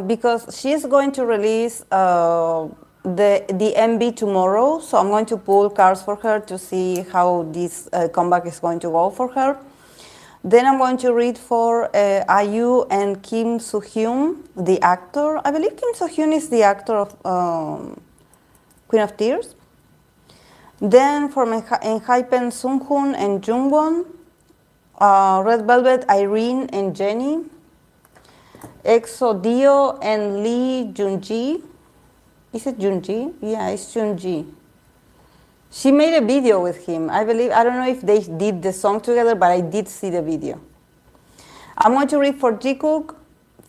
because she's going to release the MB tomorrow. So I'm going to pull cards for her to see how this comeback is going to go for her. Then I'm going to read for IU and Kim Soo-hyun, the actor. I believe Kim Soo-hyun is the actor of Queen of Tears. Then from Enhypen, Sunghoon and Jungwon. Red Velvet, Irene and Jennie. Exo D.O and Youngji. Is it Youngji? Yeah, it's Youngji. She made a video with him, I believe. I don't know if they did the song together, but I did see the video. I'm going to read for Jikook,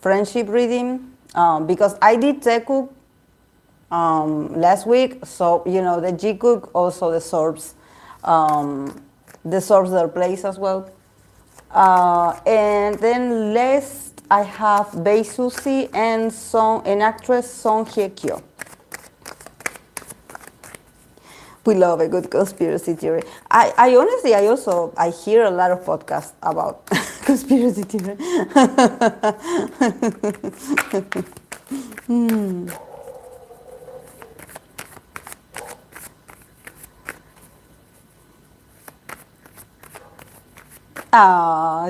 friendship reading, because I did Taekook last week. So, the Jikook also deserves their place as well. And then last, I have Bae Suzy and actress Song Hye-kyo. We love a good conspiracy theory. I honestly, I hear a lot of podcasts about conspiracy theory.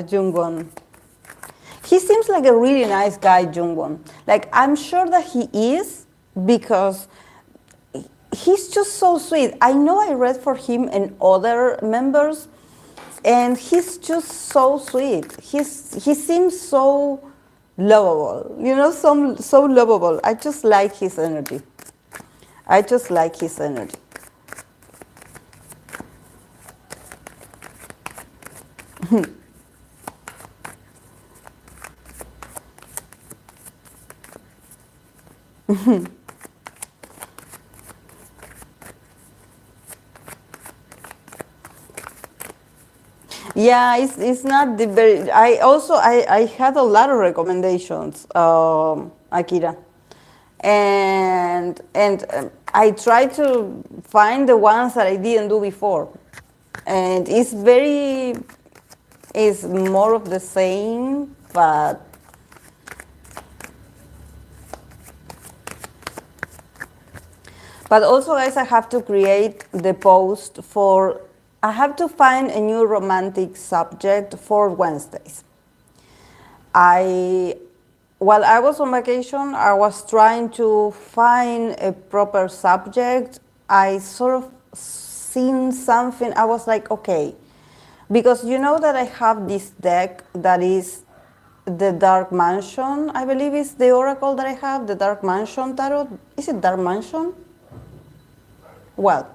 Jungwon. He seems like a really nice guy, Jungwon. Like, I'm sure that he is, because he's just so sweet. I know I read for him and other members, and he's just so sweet. He seems so lovable, so lovable. I just like his energy. Yeah, it's not the very. I had a lot of recommendations, Akira, and I tried to find the ones that I didn't do before, and it's more of the same, but also, guys, I have to create the post for. I have to find a new romantic subject for Wednesdays. While I was on vacation, I was trying to find a proper subject. I sort of seen something. I was like, okay, because you know that I have this deck that is the Dark Mansion. I believe it's the oracle that I have, the Dark Mansion tarot. Is it Dark Mansion? Well,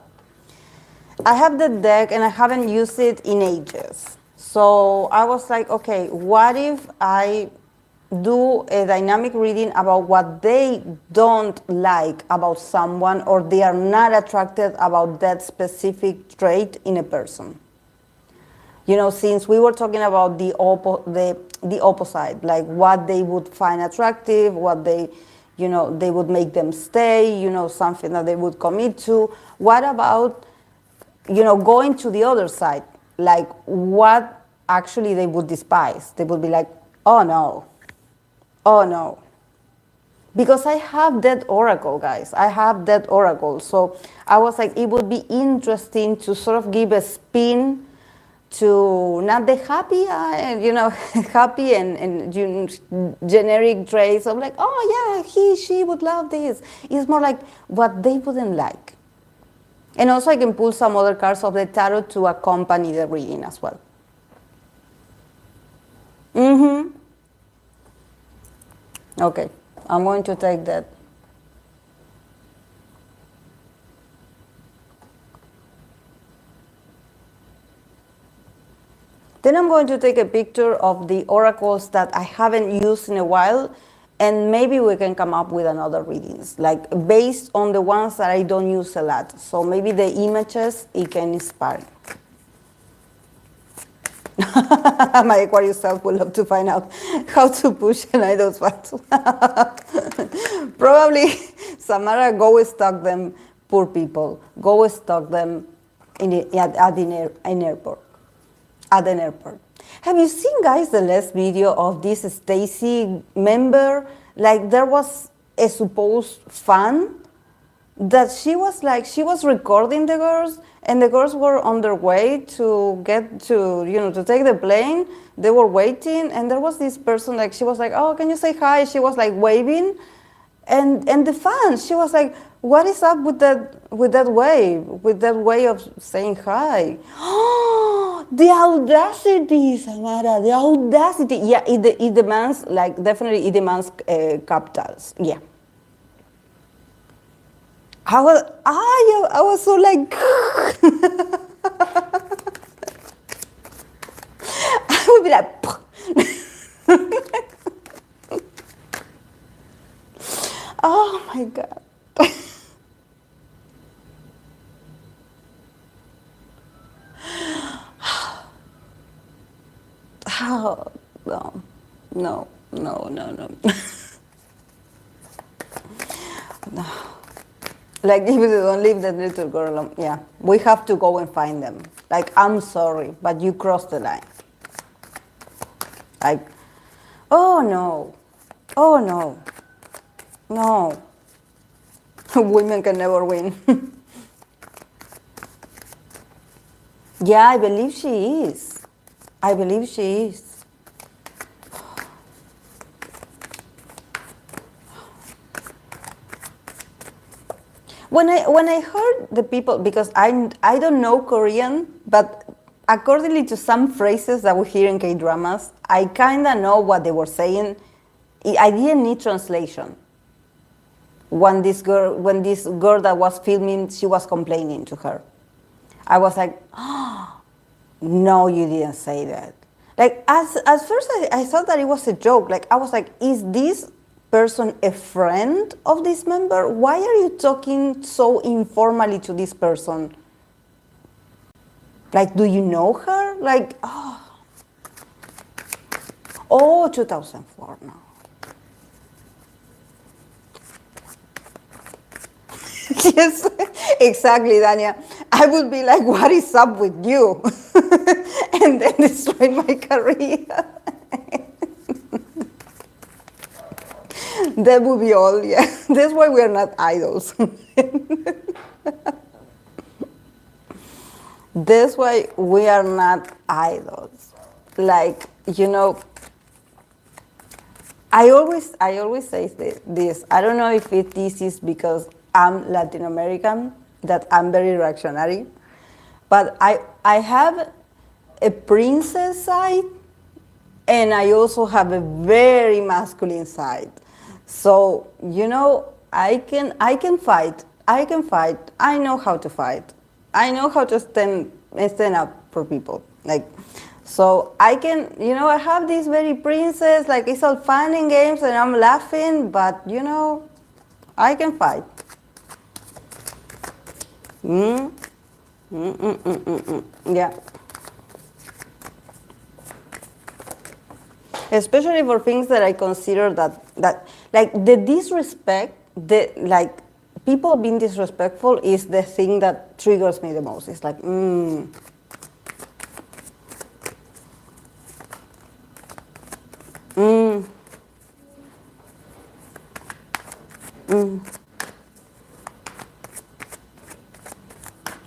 I have the deck and I haven't used it in ages. So I was like, okay, what if I do a dynamic reading about what they don't like about someone, or they are not attracted about that specific trait in a person. You know, since we were talking about the opposite, like what they would find attractive, what they, you know, they would make them stay, you know, something that they would commit to. What about, you know, going to the other side, like what actually they would despise? They would be like, oh no, oh no. Because I have that oracle, guys. I have that oracle. So I was like, it would be interesting to sort of give a spin to not the happy, you know, happy and generic traits of like, oh yeah, he, she would love this. It's more like what they wouldn't like. And also I can pull some other cards of the tarot to accompany the reading as well. Okay, I'm going to take that. Then I'm going to take a picture of the oracles that I haven't used in a while, and maybe we can come up with another readings, like based on the ones that I don't use a lot. So maybe the images, it can inspire. My Aquarius self would love to find out how to push an idol's battle. Probably, Samara, go stalk them, poor people. Go stalk them at an airport. At an airport. Have you seen, guys, the last video of this Stacy member? Like, there was a supposed fan that she was recording the girls, and the girls were on their way to get to, you know, to take the plane. They were waiting, and there was this person, like, she was like, oh, can you say hi? She was like waving, and the fan, she was like, what is up with that way of saying hi? Oh, the audacity, Samara, the audacity. Yeah, it demands, like, definitely it demands capitals. Yeah. I was so like, I would be like, oh my God. Oh, no. No. Like, if they don't leave that little girl alone, yeah, we have to go and find them. Like, I'm sorry, but you crossed the line. Like, oh no, no. Women can never win. Yeah, I believe she is. When I heard the people, because I don't know Korean, but accordingly to some phrases that we hear in K-dramas, I kind of know what they were saying. I didn't need translation. When this girl that was filming, she was complaining to her. I was like, oh, no, you didn't say that. Like, at first I thought that it was a joke. Like, I was like, is this person a friend of this member? Why are you talking so informally to this person? Like, do you know her? Like, oh, 2004 now. Yes, exactly, Dania. I would be like, what is up with you? And then destroy my career. That would be all, yeah. That's why we are not idols. That's why we are not idols. Like, you know, I always say this. I don't know if this is because I'm Latin American, that I'm very reactionary, but I have a princess side, and I also have a very masculine side. So, you know, I can fight. I know how to fight. I know how to stand up for people. Like, So I can, I have this very princess, like it's all fun and games and I'm laughing, but I can fight. Mm. Mm, mm, mm, mm, mm. Yeah. Especially for things that I consider that like the disrespect, the like people being disrespectful is the thing that triggers me the most. It's like, mm, mm.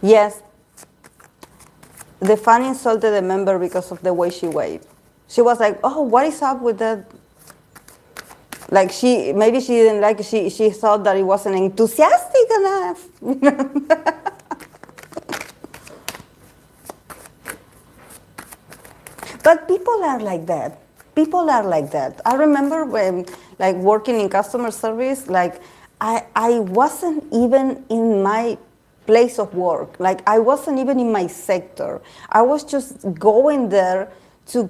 Yes, the fan insulted a member because of the way she waved. She was like, "Oh, what is up with that?" Like maybe she didn't like it. She thought that it wasn't enthusiastic enough. But people are like that. People are like that. I remember when, like, working in customer service, like, I wasn't even in my place of work. Like, I wasn't even in my sector. I was just going there to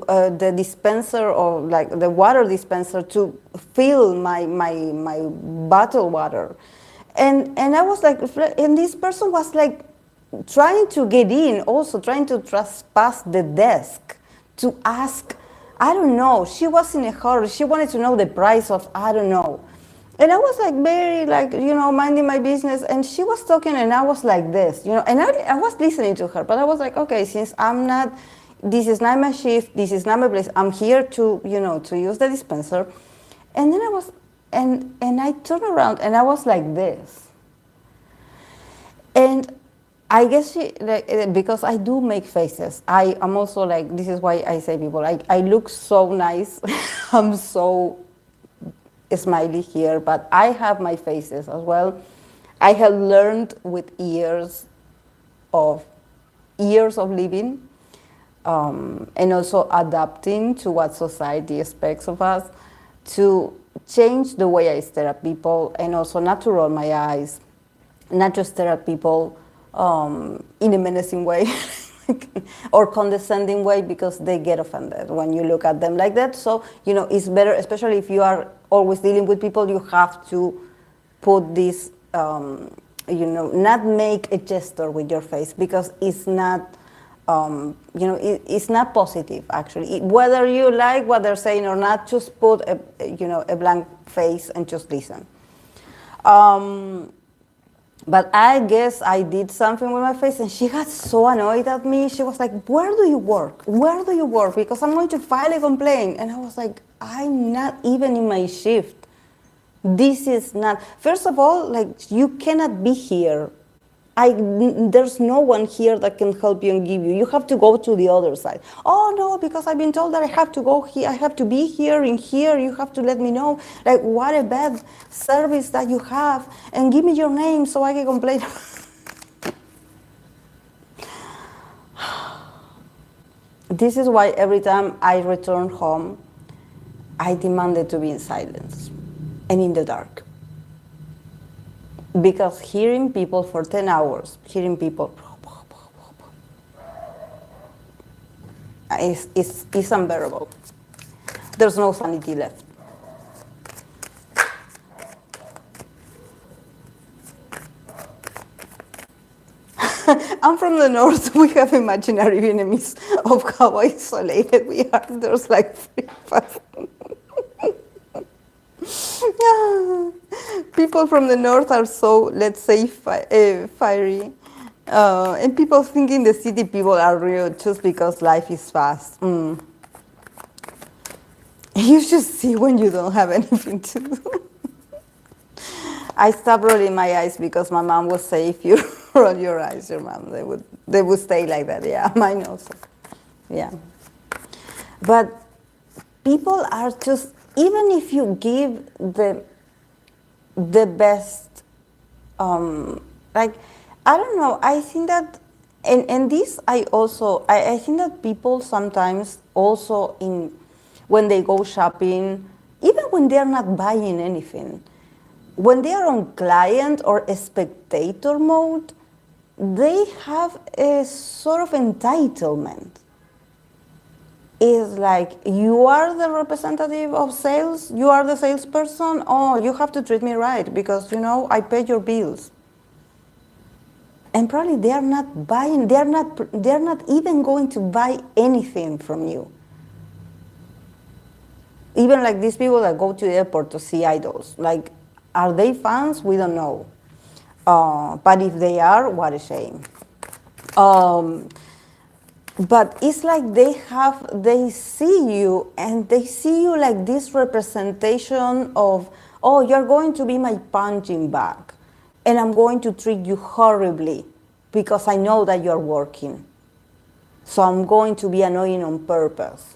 the dispenser or like the water dispenser to fill my bottled water. And I was like, and this person was like trying to get in, also trying to trespass the desk to ask, I don't know, she was in a hurry, she wanted to know the price of, I don't know. And I was like very like, minding my business, and she was talking and I was like this, and I was listening to her, but I was like, okay, since this is not my shift, this is not my place, I'm here to, to use the dispenser. And then and I turned around and I was like this. And I guess because I do make faces. I am also like, this is why I say people, I look so nice. I'm so smiley here, but I have my faces as well. I have learned with of living, and also adapting to what society expects of us, to change the way I stare at people, and also not to roll my eyes, not just stare at people in a menacing way or condescending way, because they get offended when you look at them like that. So, it's better, especially if you are always dealing with people, you have to put this, not make a gesture with your face, because it's not, it's not positive, actually. Whether you like what they're saying or not, just put a blank face and just listen. But I guess I did something with my face, and she got so annoyed at me. She was like, "Where do you work? Where do you work? Because I'm going to file a complaint." And I was like, "I'm not even in my shift. This is not, first of all, like, you cannot be here. There's no one here that can help you and give you. You have to go to the other side." "Oh no, because I've been told that I have to go here. I have to be here in here. You have to let me know." Like, what a bad service that you have. And give me your name so I can complain. This is why every time I return home, I demanded to be in silence and in the dark. Because hearing people for 10 hours, hearing people is unbearable. There's no sanity left. I'm from the north. We have imaginary enemies of how isolated we are. There's like 3-5. People from the north are so, let's say, fiery. And people thinking the city people are rude just because life is fast. You just see when you don't have anything to do. I stopped rolling my eyes because my mom would say, if you roll your eyes, your mom, they would stay like that. Yeah, mine also. Yeah. But people are just, even if you give the best, like, I don't know, I think that, and this I think that people sometimes also when they go shopping, even when they're not buying anything, when they are on client or a spectator mode, they have a sort of entitlement. is like, you are the representative of sales, you are the salesperson, oh, you have to treat me right because, you know, I pay your bills. And probably they are not buying, they are not even going to buy anything from you. Even like these people that go to the airport to see idols, like, are they fans? We don't know. But if they are, what a shame. Um, but it's like they see you and they see you like this representation of, oh, you're going to be my punching bag and I'm going to treat you horribly because I know that you're working. So I'm going to be annoying on purpose.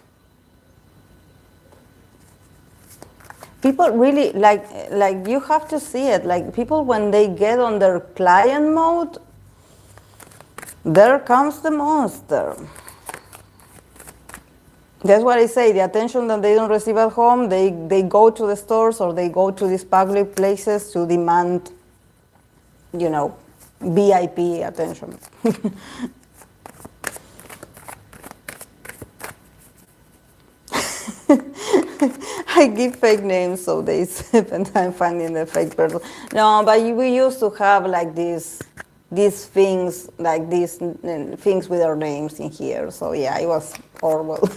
People really like you have to see it. Like people when they get on their client mode, there comes the monster. That's what I say, the attention that they don't receive at home, they go to the stores or they go to these public places to demand, you know, VIP attention. I give fake names so they spend time finding the fake person. No, but we used to have like these things, like these things with our names in here. So yeah, it was horrible.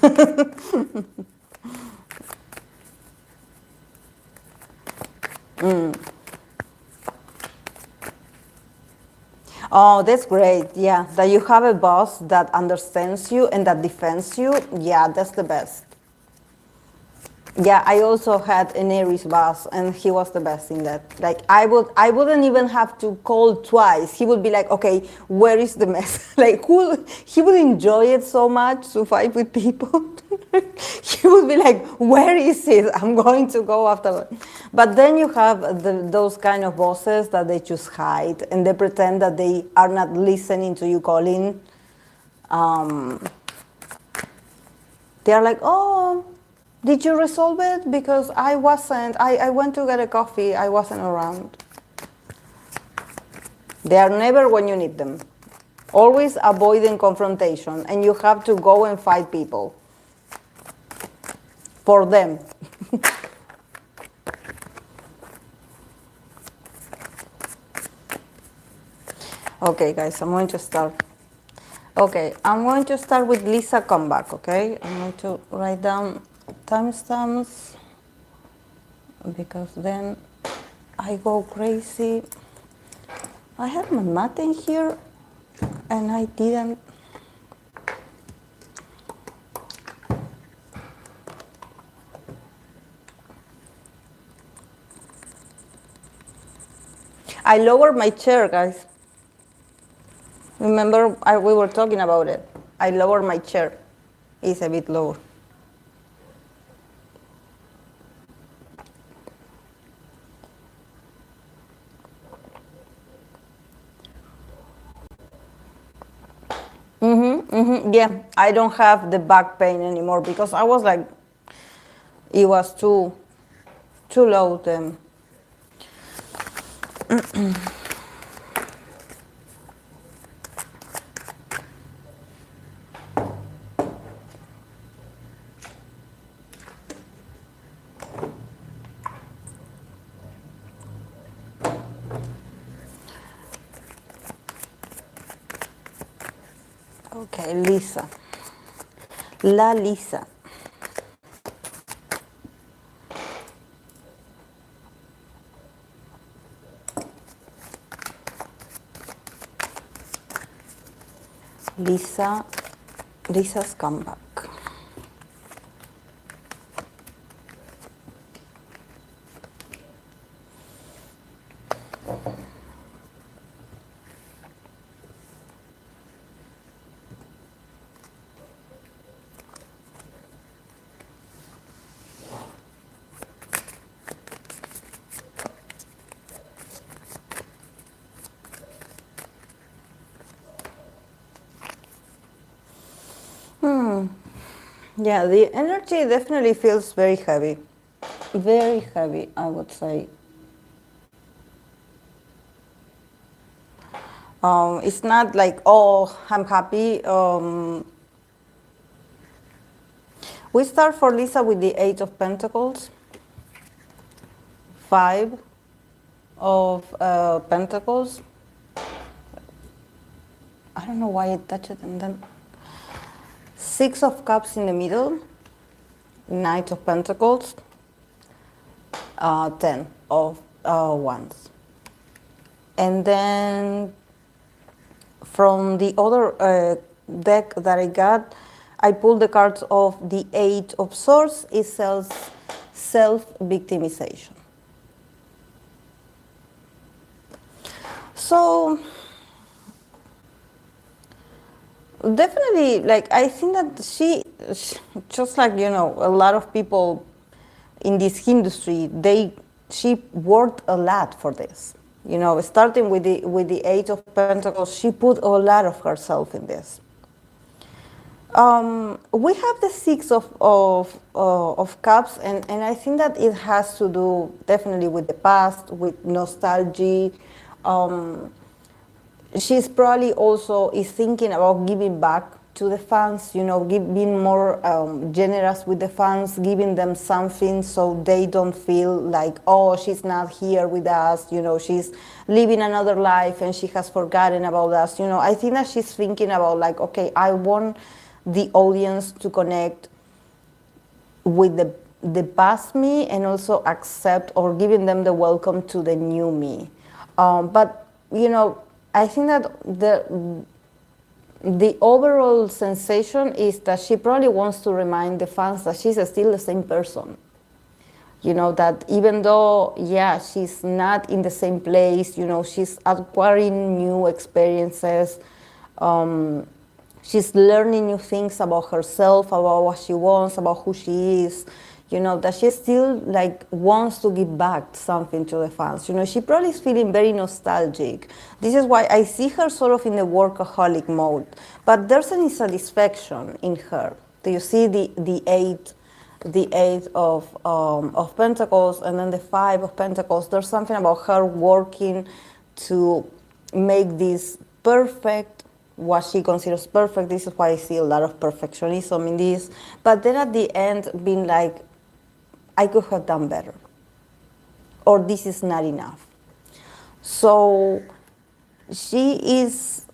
Oh, that's great. Yeah, that you have a boss that understands you and that defends you. Yeah, that's the best. Yeah, I also had an Aries boss, and he was the best in that. Like, I wouldn't even have to call twice. He would be like, "Okay, where is the mess?" Like, he would enjoy it so much to fight with people. He would be like, "Where is it? I'm going to go after." But then you have those kind of bosses that they just hide and they pretend that they are not listening to you calling. Um, They're like, oh, did you resolve it? Because I wasn't. I went to get a coffee. I wasn't around. They are never when you need them. Always avoiding confrontation. And you have to go and fight people. For them. Okay, guys, I'm going to start. Okay, I'm going to start with Lisa comeback, okay? I'm going to write down timestamps because then I go crazy. I have my mat in here and I didn't. I lowered my chair, guys. Remember, we were talking about it. I lowered my chair. It's a bit lower. Yeah, I don't have the back pain anymore because I was like, it was too low then. Okay, Lisa. La Lisa. Lisa's comeback. Yeah, the energy definitely feels very heavy. Very heavy, I would say. It's not like, oh, I'm happy. We start for Lisa with the Eight of Pentacles, Five of Pentacles. I don't know why it touched it, and then Six of Cups in the middle, Knight of Pentacles, Ten of Wands. And then from the other deck that I got, I pulled the cards of the Eight of Swords. It says self-victimization. So definitely, like, I think that she just like, you know, a lot of people in this industry, she worked a lot for this. You know, starting with the Eight of Pentacles, she put a lot of herself in this. We have the Six of Cups, and I think that it has to do definitely with the past, with nostalgia. She's probably also is thinking about giving back to the fans, you know, being more generous with the fans, giving them something so they don't feel like, oh, she's not here with us, you know, she's living another life and she has forgotten about us. You know, I think that she's thinking about like, okay, I want the audience to connect with the past me and also accept or giving them the welcome to the new me. But, you know, I think that the overall sensation is that she probably wants to remind the fans that she's still the same person. You know, that even though, yeah, she's not in the same place, you know, she's acquiring new experiences, she's learning new things about herself, about what she wants, about who she is, you know, that she still like wants to give back something to the fans. You know, she probably is feeling very nostalgic. This is why I see her sort of in the workaholic mode. But there's an insatisfaction in her. Do you see the eight of Pentacles and then the Five of Pentacles? There's something about her working to make this perfect, what she considers perfect. This is why I see a lot of perfectionism in this. But then at the end, being like, I could have done better, or this is not enough. So she is,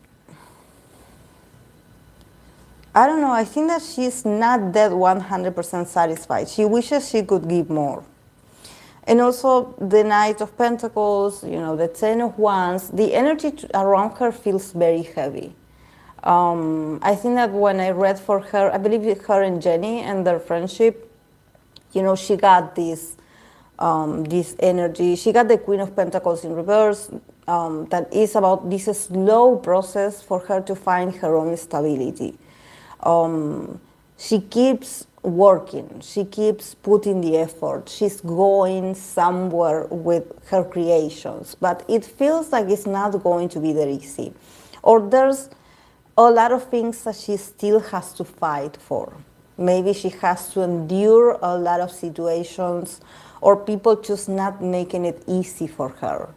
I don't know, I think that she's not that 100% satisfied. She wishes she could give more. And also the Knight of Pentacles, you know, the Ten of Wands, the energy around her feels very heavy. I think that when I read for her, I believe her and Jennie and their friendship, you know, she got this energy. She got the Queen of Pentacles in reverse. That is about this slow process for her to find her own stability. She keeps working. She keeps putting the effort. She's going somewhere with her creations, but it feels like it's not going to be that easy. Or there's a lot of things that she still has to fight for. Maybe she has to endure a lot of situations, or people just not making it easy for her.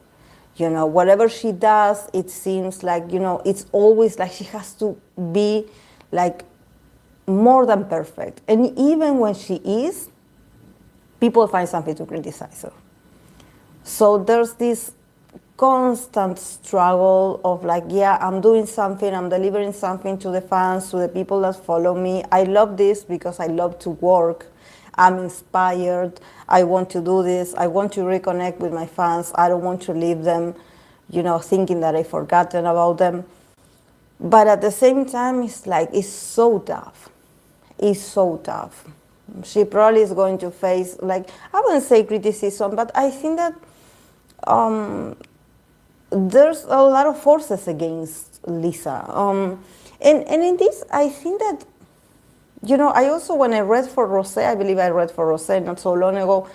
You know, whatever she does, it seems like, you know, it's always like she has to be like more than perfect. And even when she is, people find something to criticize her. So there's this constant struggle of like, yeah, I'm doing something, I'm delivering something to the fans, to the people that follow me. I love this because I love to work. I'm inspired. I want to do this. I want to reconnect with my fans. I don't want to leave them, you know, thinking that I've forgotten about them. But at the same time, it's like, it's so tough. It's so tough. She probably is going to face, like, I wouldn't say criticism, but I think that there's a lot of forces against Lisa. And in this, I think that, you know, I also, when I read for Rosé, I believe I read for Rosé not so long ago,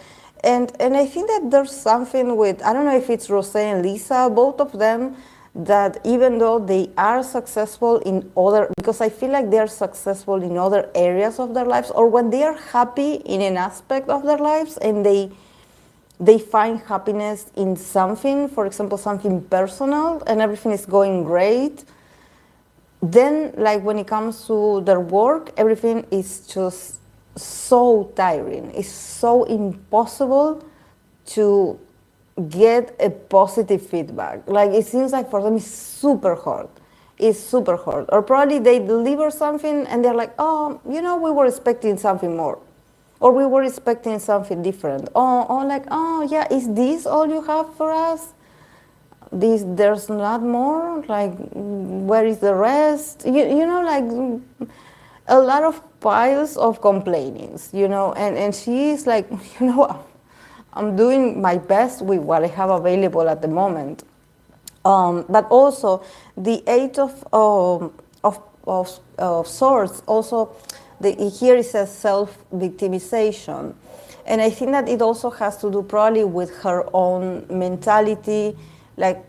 and I think that there's something with, I don't know if it's Rosé and Lisa, both of them, that even though they are successful in other, because I feel like they are successful in other areas of their lives, or when they are happy in an aspect of their lives and they find happiness in something, for example, something personal, and everything is going great, then, like, when it comes to their work, everything is just so tiring. It's so impossible to get a positive feedback. Like it seems like for them it's super hard. It's super hard. Or probably they deliver something and they're like, oh, you know, we were expecting something more. Or we were expecting something different. Like, oh yeah, is this all you have for us? There's not more? Like, where is the rest? You know, like a lot of piles of complainings, you know, and she's like, you know, I'm doing my best with what I have available at the moment. But also the Eight of Swords also, here it says self-victimization. And I think that it also has to do probably with her own mentality. Like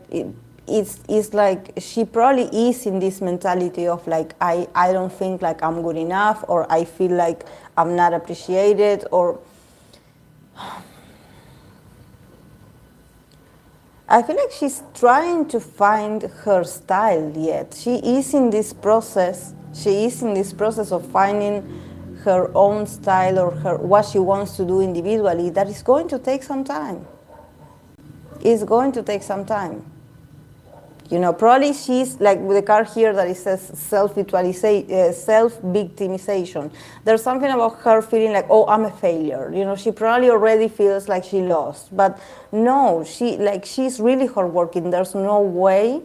it's like she probably is in this mentality of like, I don't think like I'm good enough, or I feel like I'm not appreciated, or I feel like she's trying to find her style yet. She is in this process. She is in this process of finding her own style, or what she wants to do individually. That is going to take some time. It's going to take some time. You know, probably she's like with the card here that it says self-victimization. There's something about her feeling like, oh, I'm a failure. You know, she probably already feels like she lost. But no, she's really hardworking. There's no way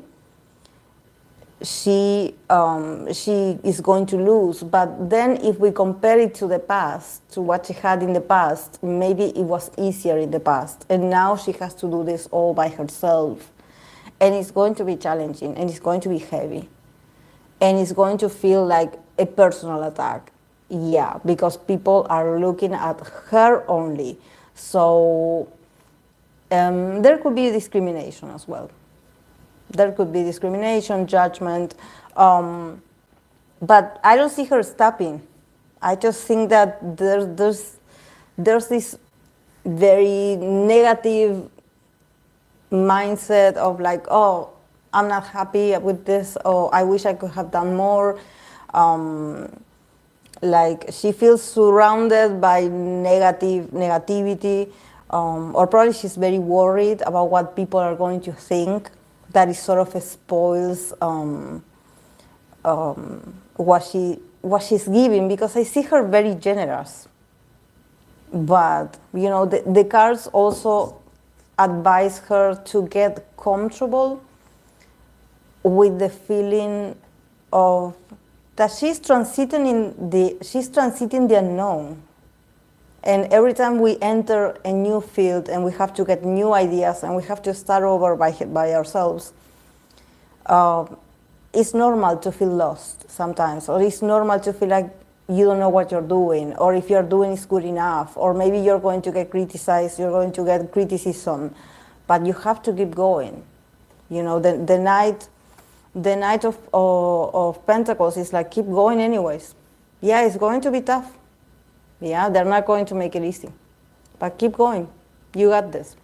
she is going to lose. But then if we compare it to the past, to what she had in the past, maybe it was easier in the past. And now she has to do this all by herself. And it's going to be challenging, and it's going to be heavy. And it's going to feel like a personal attack. Yeah, because people are looking at her only. So there could be discrimination as well. There could be discrimination, judgment. But I don't see her stopping. I just think that there's this very negative mindset of like, oh, I'm not happy with this, or I wish I could have done more. Like she feels surrounded by negativity, or probably she's very worried about what people are going to think. That is sort of spoils what she's giving, because I see her very generous. But you know, the cards also advise her to get comfortable with the feeling of that she's transiting the unknown. And every time we enter a new field and we have to get new ideas and we have to start over by ourselves, it's normal to feel lost sometimes, or it's normal to feel like you don't know what you're doing, or if you're doing is good enough, or maybe you're going to get criticized, you're going to get criticism, but you have to keep going. You know, the Knight of Pentacles is like, keep going anyways. Yeah, it's going to be tough. Yeah, they're not going to make it easy, but keep going. You got this.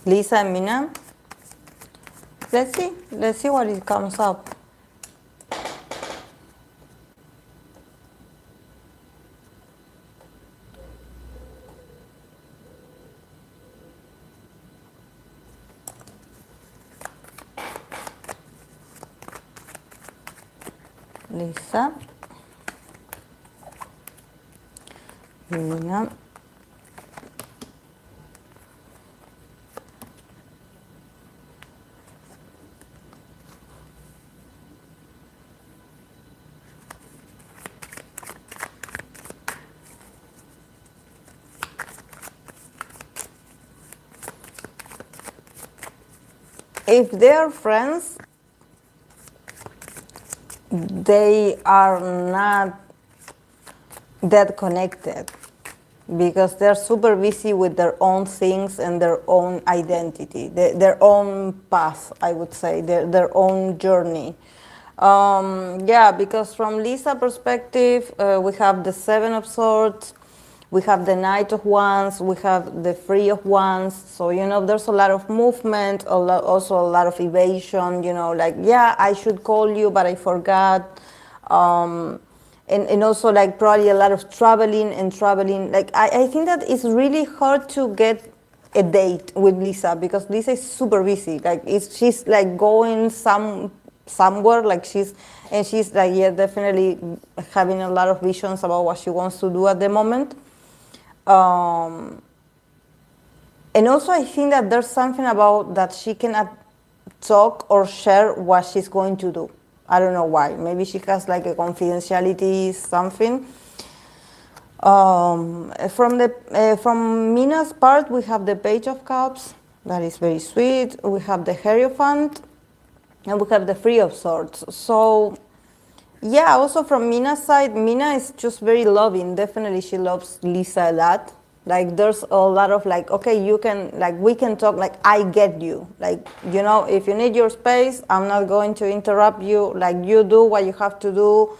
Lisa and Mina. Let's see what it comes up. Lisa, Mina. if they are friends, they are not that connected because they're super busy with their own things and their own identity, their own path, I would say, their own journey. Yeah, because from Lisa perspective, we have the Seven of Swords, we have the Knight of Wands, we have the Three of Wands. So, you know, there's a lot of movement, also a lot of evasion, you know, like, yeah, I should call you, but I forgot. And also like probably a lot of traveling and traveling. Like I think that it's really hard to get a date with Lisa because Lisa is super busy. Like she's like going somewhere, like she's like, yeah, definitely having a lot of visions about what she wants to do at the moment. And also I think that there's something about that she cannot talk or share what she's going to do. I don't know why. Maybe she has like a confidentiality something. From Mina's part, we have the Page of Cups. That is very sweet. We have the Hierophant. And we have the Three of Swords. So, yeah, also from Mina's side, Mina is just very loving. Definitely she loves Lisa a lot. Like there's a lot of like, okay, you can, like we can talk, like I get you. Like, you know, if you need your space, I'm not going to interrupt you. Like you do what you have to do.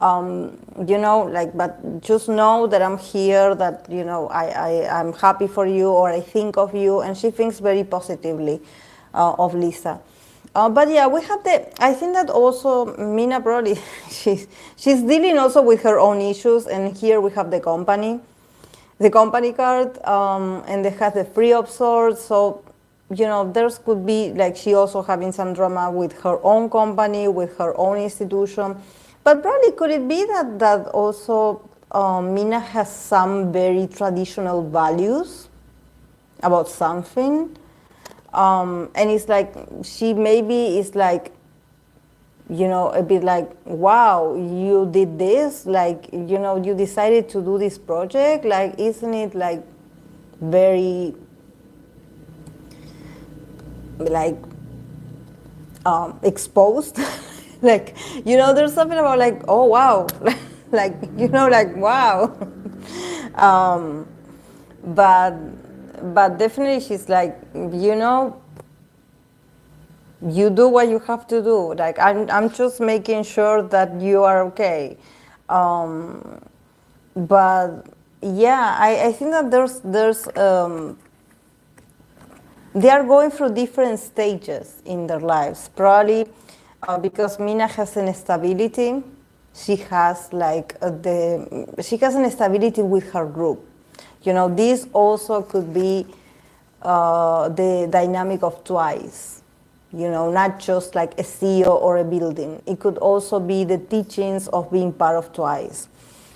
You know, like, but just know that I'm here, that, you know, I'm happy for you, or I think of you. And she thinks very positively of Lisa. But yeah, we have I think that also Mina probably, she's dealing also with her own issues. And here we have the company card, and they have the Three of Swords. So, you know, there could be like she also having some drama with her own company, with her own institution. But probably could it be that also Mina has some very traditional values about something? And it's like she maybe is like, you know, a bit like, wow, you did this, like, you know, you decided to do this project, like, isn't it like very like exposed? Like, you know, there's something about like, oh wow, like, you know, like, wow. But definitely she's like, you know, you do what you have to do. Like I'm just making sure that you are okay. But yeah, I think that there's they are going through different stages in their lives. Probably because Mina has an stability. She has like she has an stability with her group. You know, this also could be the dynamic of Twice. You know, not just like a CEO or a building. It could also be the teachings of being part of Twice.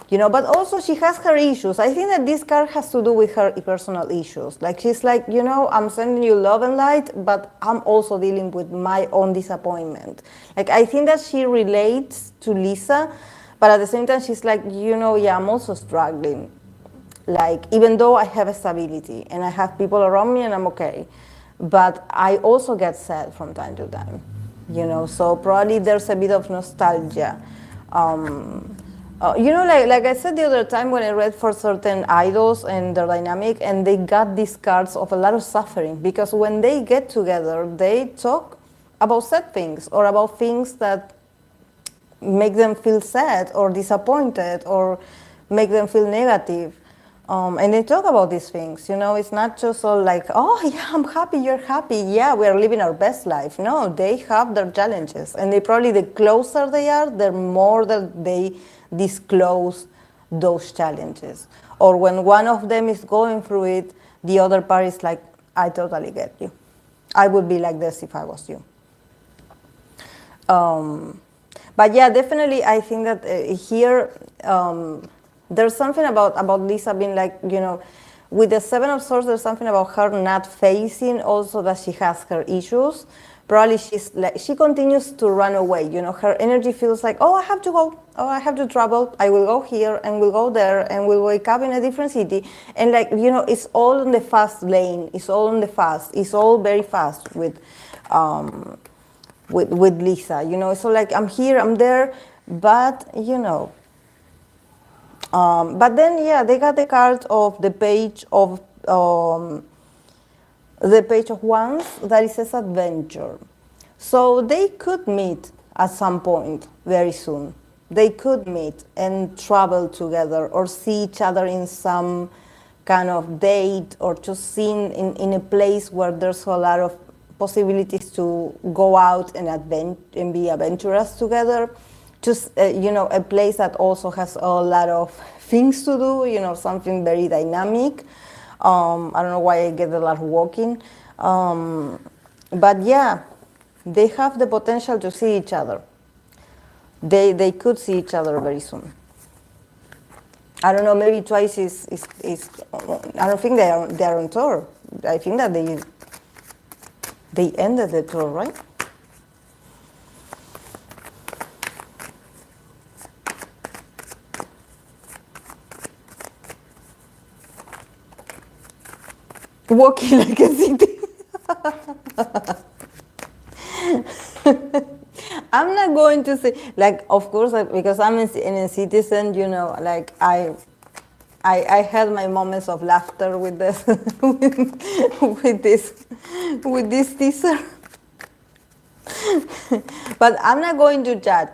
You know, but also she has her issues. I think that this card has to do with her personal issues. Like she's like, you know, I'm sending you love and light, but I'm also dealing with my own disappointment. Like I think that she relates to Lisa, but at the same time she's like, you know, yeah, I'm also struggling. Like even though I have a stability and I have people around me and I'm okay, but I also get sad from time to time, you know, so probably there's a bit of nostalgia. You know, like I said the other time when I read for certain idols and their dynamic, and they got these cards of a lot of suffering, because when they get together, they talk about sad things or about things that make them feel sad or disappointed or make them feel negative. And they talk about these things, you know, it's not just all like, oh yeah, I'm happy, you're happy, yeah, we're living our best life. No, they have their challenges, and they probably, the closer they are, the more that they disclose those challenges. Or when one of them is going through it, the other part is like, I totally get you. I would be like this if I was you. But yeah, definitely I think that here, there's something about Lisa being like, you know, with the Seven of Swords, there's something about her not facing also that she has her issues. probably she's like, she continues to run away. You know, her energy feels like, oh, I have to go, oh, I have to travel, I will go here and we'll go there and we'll wake up in a different city. And like, you know, it's all in the fast lane, it's all in the fast, it's all very fast with Lisa, you know. So like, I'm here, I'm there, but you know. But then, yeah, they got the card of the page of wands that it says adventure. So they could meet at some point very soon. They could meet and travel together or see each other in some kind of date or just seen in a place where there's a lot of possibilities to go out and be adventurous together. Just, you know, a place that also has a lot of things to do, you know, something very dynamic. I don't know why I get a lot of walking. But yeah, they have the potential to see each other. They could see each other very soon. I don't know, maybe Twice is I don't think they are on tour. I think that they ended the tour, right? Walking like a city. I'm not going to say, like, of course, because I'm a citizen, you know, like I had my moments of laughter with this, with this teaser. But I'm not going to judge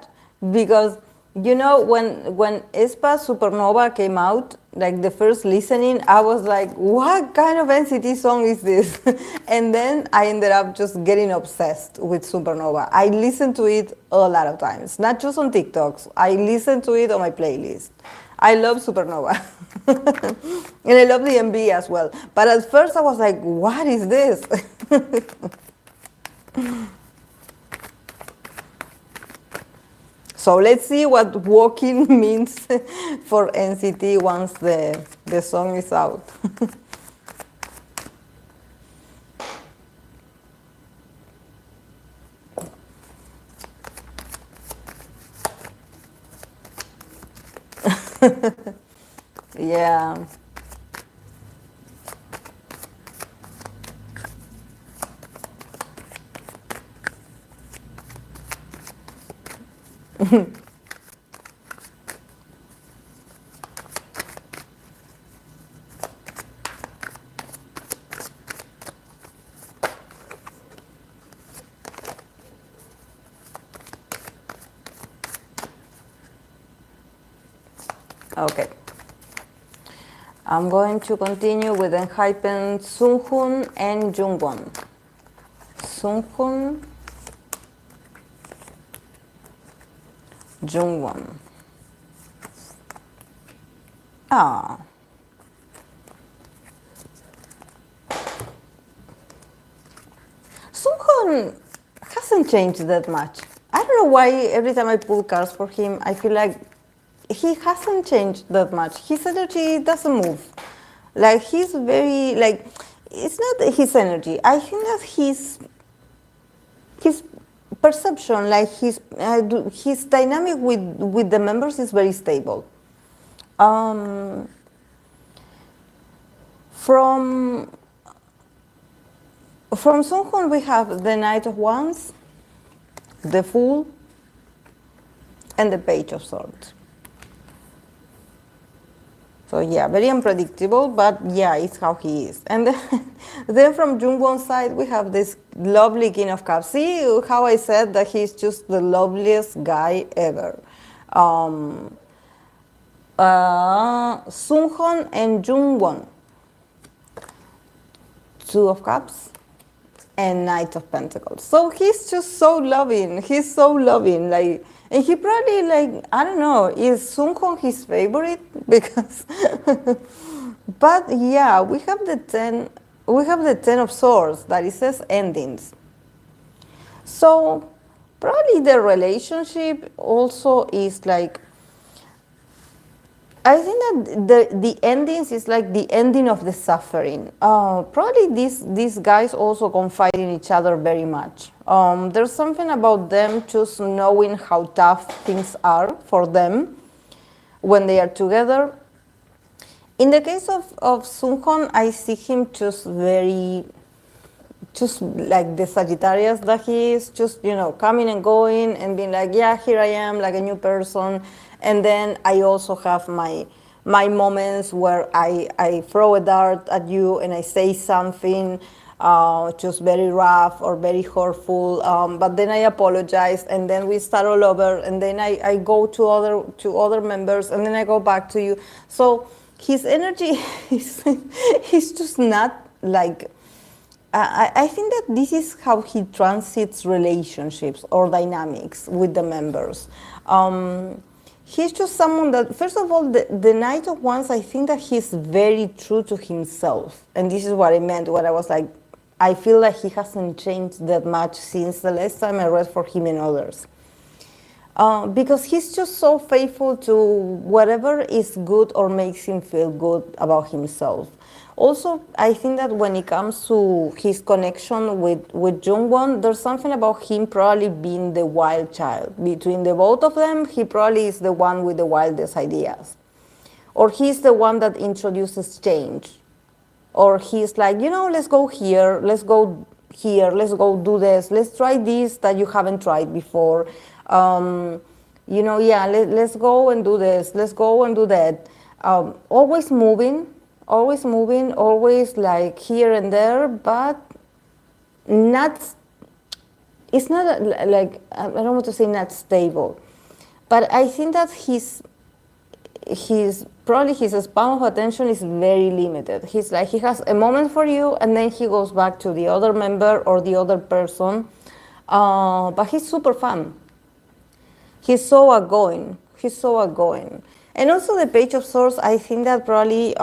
because, you know, when Espa Supernova came out, like the first listening, I was like, what kind of NCT song is this? And then I ended up just getting obsessed with Supernova. I listened to it a lot of times, not just on TikToks. I listened to it on my playlist. I love Supernova. And I love the MV as well. But at first I was like, what is this? So let's see what walking means for NCT once the song is out. Yeah. Okay. I'm going to continue with Enhypen, Sunghun, and Jungwon. Sunghun, Jungwon. Ah. Sunghun hasn't changed that much. I don't know why every time I pull cards for him, I feel like he hasn't changed that much. His energy doesn't move. Like, he's very, like, it's not his energy. I think that his perception, like his dynamic with the members is very stable. From Sunghun we have the Knight of Wands, the Fool, and the Page of Swords. So yeah, very unpredictable, but yeah, it's how he is. And then from Jungwon's side, we have this lovely King of Cups. See how I said that he's just the loveliest guy ever. Sunghun and Jungwon, Two of Cups, and Knight of Pentacles. So he's just so loving. He's so loving. Like, and he probably, like, I don't know, is Sunghun his favorite? Because, but yeah, we have the 10 of Swords that it says endings. So probably the relationship also is like, I think that the endings is like the ending of the suffering. Probably these guys also confide in each other very much. There's something about them just knowing how tough things are for them when they are together. In the case of Sunghon, I see him just like the Sagittarius that he is, just, coming and going and being like, yeah, here I am, like a new person. And then I also have my moments where I throw a dart at you and I say something just very rough or very hurtful, but then I apologize and then we start all over and then I go to other members and then I go back to you. So his energy is he's just not like, I think that this is how he transits relationships or dynamics with the members. He's just someone that, first of all, the Knight of Wands, I think that he's very true to himself. And this is what I meant when I was like, I feel like he hasn't changed that much since the last time I read for him and others. Because he's just so faithful to whatever is good or makes him feel good about himself. Also, I think that when it comes to his connection with Jungwon, there's something about him probably being the wild child. Between the both of them, he probably is the one with the wildest ideas. Or he's the one that introduces change. Or he's like, let's go here, let's go here, let's go do this, let's try this that you haven't tried before. Let's go and do this, let's go and do that. Always moving, always like here and there, but not, it's not like, I don't want to say not stable, but I think that his probably his span of attention is very limited. He's like, he has a moment for you and then he goes back to the other member or the other person, but he's super fun. He's so outgoing. And also the Page of Swords, I think that probably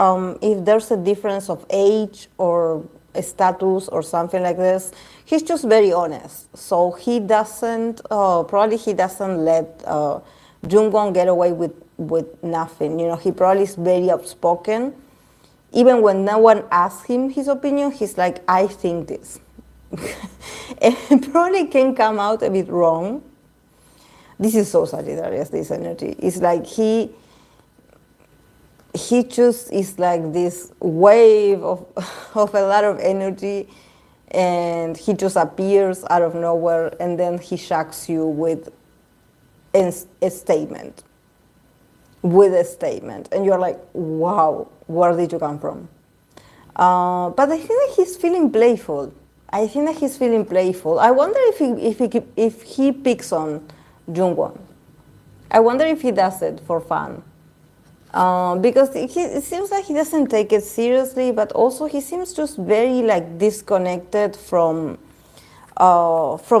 if there's a difference of age or a status or something like this, he's just very honest. So he doesn't, probably he doesn't let Jungwon get away with nothing. He probably is very outspoken. Even when no one asks him his opinion, he's like, I think this. And probably can come out a bit wrong. This is so Sagittarius, this energy. It's like he just is like this wave of a lot of energy, and he just appears out of nowhere, and then he shocks you with a statement. And you're like, wow, where did you come from? But I think that he's feeling playful. I wonder if he picks on Jungwon. I wonder if he does it for fun. Because it seems like he doesn't take it seriously, but also he seems just very like disconnected from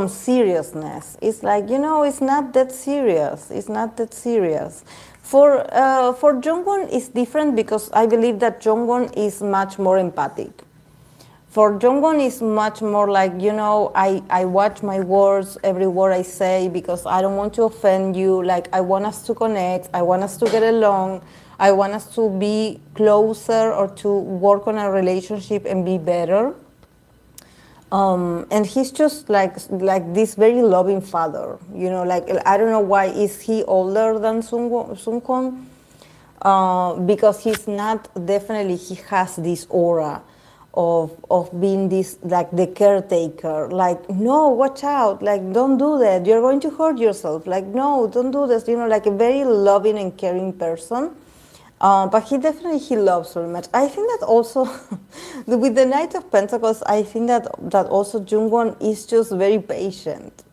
seriousness. It's like, it's not that serious. For Jungwon, it's different because I believe that Jungwon is much more empathic. For Jungwon, it's much more like, I watch my words, every word I say, because I don't want to offend you. Like, I want us to connect. I want us to get along. I want us to be closer or to work on a relationship and be better. And he's just like this very loving father, like, I don't know why is he older than Sunghon, because he's not, definitely he has this aura of being this, like, the caretaker, like, no, watch out, like, don't do that, you're going to hurt yourself, like, no, don't do this, like a very loving and caring person. But he loves very much. I think that also, with the Knight of Pentacles, I think that also Jungwon is just very patient.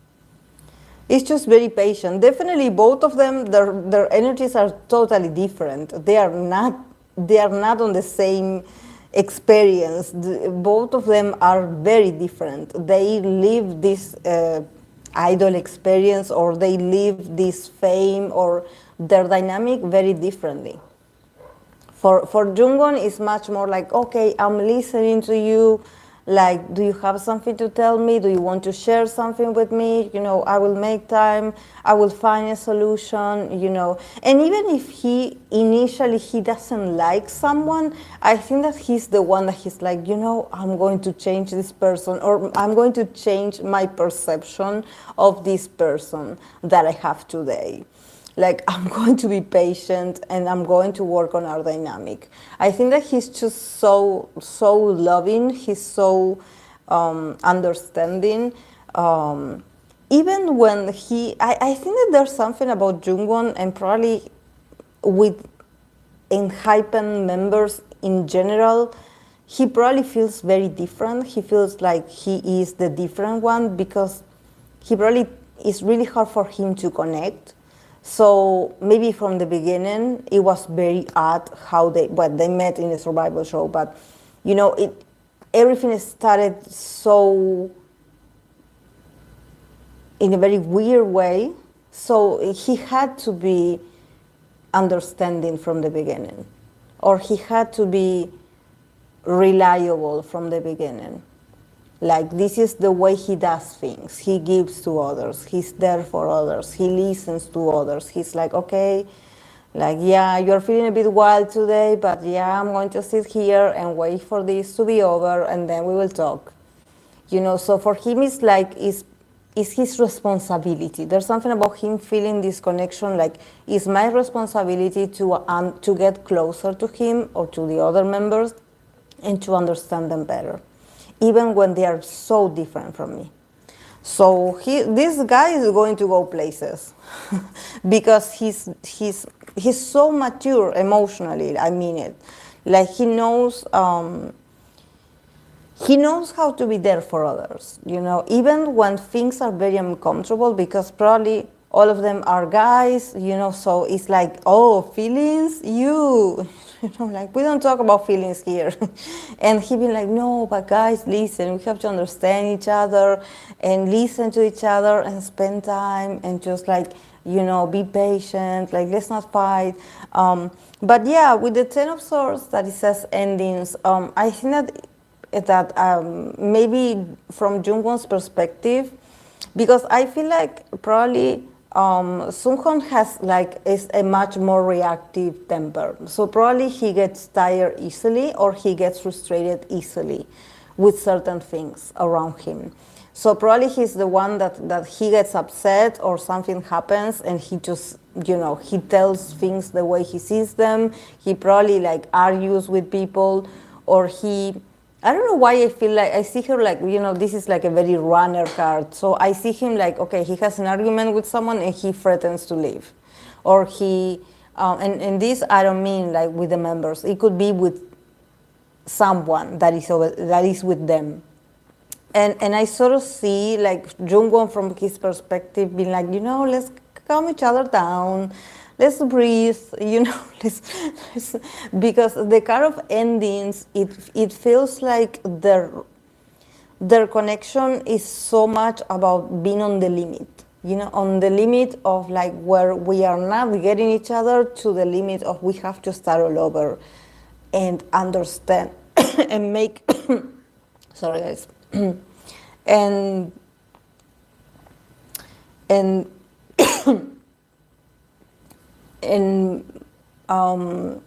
Definitely, both of them, their energies are totally different. They are not on the same experience. Both of them are very different. They live this idol experience, or they live this fame, or their dynamic very differently. For Jungwon, it's much more like, okay, I'm listening to you, Like, do you have something to tell me? Do you want to share something with me? You know, I will make time. I will find a solution, you know. And even if he initially he doesn't like someone, I think that he's the one that he's like, you know, I'm going to change this person, or I'm going to change my perception of this person that I have today. Like, I'm going to be patient and I'm going to work on our dynamic. I think that he's just so loving. He's so understanding. Even when I think that there's something about Jungwon, and probably with Enhypen members in general, he probably feels very different. He feels like he is the different one, because he probably, it's really hard for him to connect. So maybe from the beginning it was very odd how they met in the survival show, but you know, everything started so in a very weird way. So he had to be understanding from the beginning, or he had to be reliable from the beginning. Like, this is the way he does things. He gives to others. He's there for others. He listens to others. He's like, okay, like, yeah, you're feeling a bit wild today, but yeah, I'm going to sit here and wait for this to be over, and then we will talk. You know, so for him, it's like, it's his responsibility. There's something about him feeling this connection, like, it's my responsibility to get closer to him or to the other members and to understand them better, even when they are so different from me. So this guy is going to go places because he's so mature emotionally. I mean it. Like, he knows how to be there for others, you know, even when things are very uncomfortable, because probably all of them are guys, you know, so it's like, oh, feelings, you know, like, we don't talk about feelings here. And he been like, no, but guys, listen, we have to understand each other and listen to each other and spend time and just, like, you know, be patient, like, let's not fight. But yeah, with the Ten of Swords that it says endings, I think that maybe from Jungwon's perspective, because I feel like probably Sunghwan has, like, is a much more reactive temper. So probably he gets tired easily, or he gets frustrated easily with certain things around him. So probably he's the one that he gets upset or something happens and he just, you know, he tells things the way he sees them. He probably, like, argues with people, or I don't know why I feel like I see her, like, you know, this is like a very runner card. So I see him like, okay, he has an argument with someone and he threatens to leave. Or and this I don't mean like with the members. It could be with someone that is with them. And I sort of see, like, Jungwon from his perspective being like, you know, let's calm each other down. Let's breathe, you know, because the kind of endings, it feels like their connection is so much about being on the limit, you know, on the limit of, like, where we are not getting each other to the limit of we have to start all over and understand and make, sorry guys, and oh.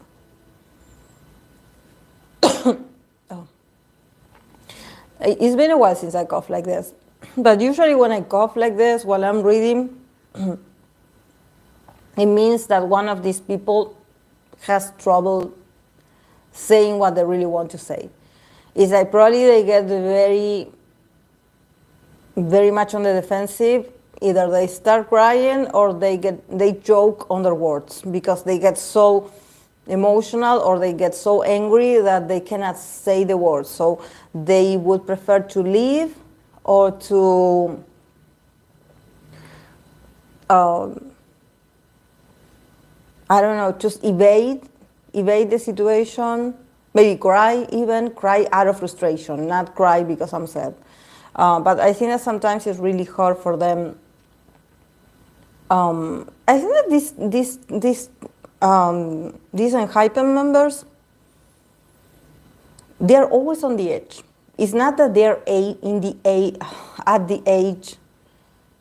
It's been a while since I cough like this, but usually when I cough like this while I'm reading, it means that one of these people has trouble saying what they really want to say. It's like probably they get very, very much on the defensive. Either they start crying or they choke on their words because they get so emotional or they get so angry that they cannot say the words. So they would prefer to leave or to I don't know, just evade the situation, maybe cry out of frustration, not cry because I'm sad. But I think that sometimes it's really hard for them. I think that these Enhypen members, they're always on the edge. it's not that they're at the age,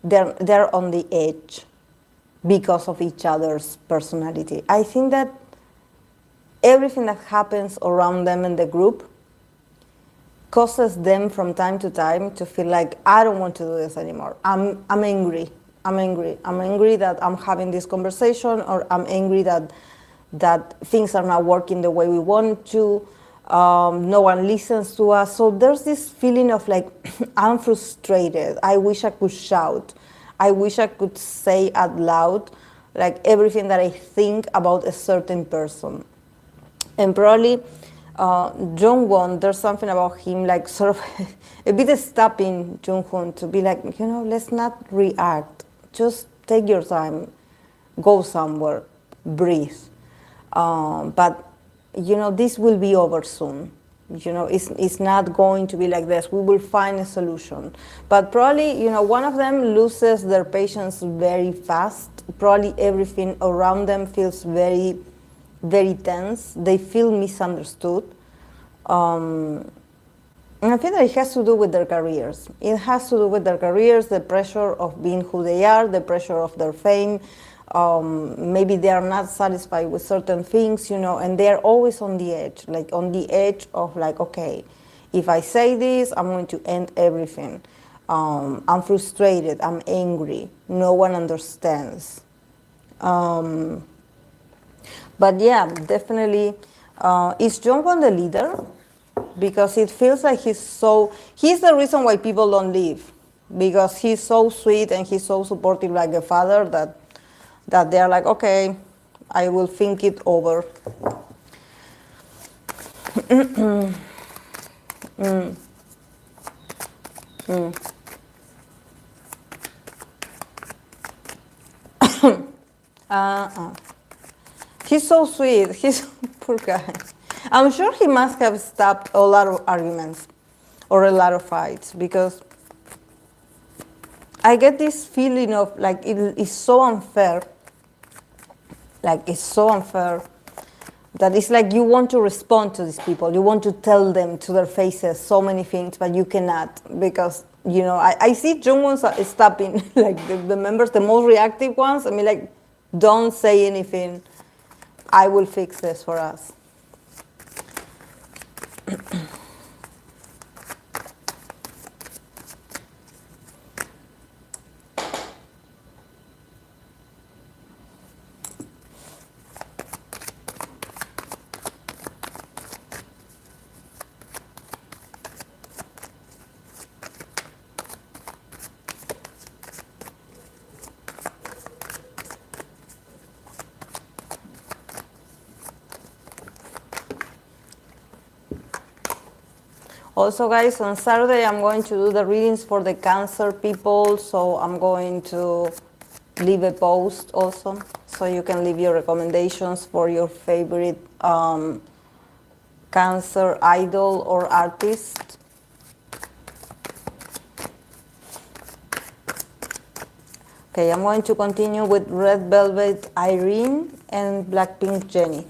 they're on the edge because of each other's personality. I think that everything that happens around them in the group causes them from time to time to feel like, I don't want to do this anymore. I'm angry. I'm angry that I'm having this conversation, or I'm angry that things are not working the way we want to. No one listens to us. So there's this feeling of like, I'm frustrated. I wish I could shout. I wish I could say out loud like everything that I think about a certain person. And probably Jungwon, there's something about him like sort of a bit stopping Junghoon to be like, let's not react. Just take your time, go somewhere, breathe. But this will be over soon. It's not going to be like this. We will find a solution. But probably, one of them loses their patience very fast. Probably everything around them feels very, very tense. They feel misunderstood. And I think that it has to do with their careers. It has to do with their careers, the pressure of being who they are, the pressure of their fame. Maybe they are not satisfied with certain things, and they're always on the edge, of like, okay, if I say this, I'm going to end everything. I'm frustrated, I'm angry, no one understands. But yeah, definitely, is Jungwon the leader? Because it feels like he's the reason why people don't leave, because he's so sweet and he's so supportive like a father that they're like, okay, I will think it over. He's so sweet. He's poor guy. I'm sure he must have stopped a lot of arguments or a lot of fights, because I get this feeling of like it is so unfair. Like, it's so unfair that it's like you want to respond to these people. You want to tell them to their faces so many things, but you cannot, because, I see Jungwon stopping, like the members, the most reactive ones. I mean, like, don't say anything. I will fix this for us. Also, guys, on Saturday, I'm going to do the readings for the Cancer people, so I'm going to leave a post also, so you can leave your recommendations for your favorite Cancer idol or artist. Okay, I'm going to continue with Red Velvet Irene and Blackpink Jennie.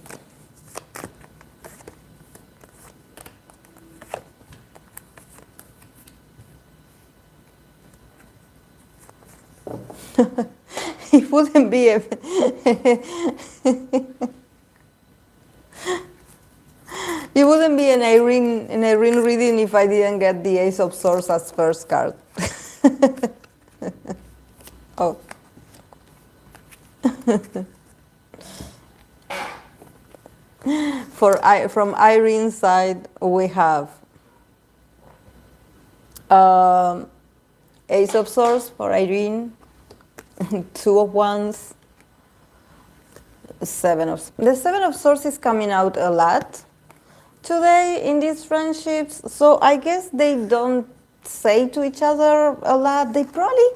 It wouldn't be a it wouldn't be an Irene reading if I didn't get the Ace of Swords as first card. Oh. From Irene's side, we have Ace of Swords for Irene, Two of Wands, the Seven of Swords is coming out a lot today in these friendships. So I guess they don't say to each other a lot. They probably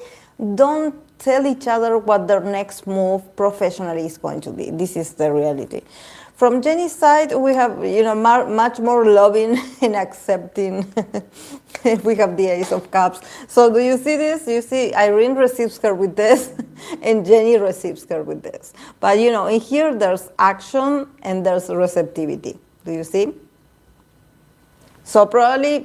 don't tell each other what their next move professionally is going to be. This is the reality. From Jennie's side, we have, much more loving and accepting. We have the Ace of Cups. So do you see this? You see Irene receives her with this, and Jennie receives her with this. But, in here there's action and there's receptivity. Do you see? So probably,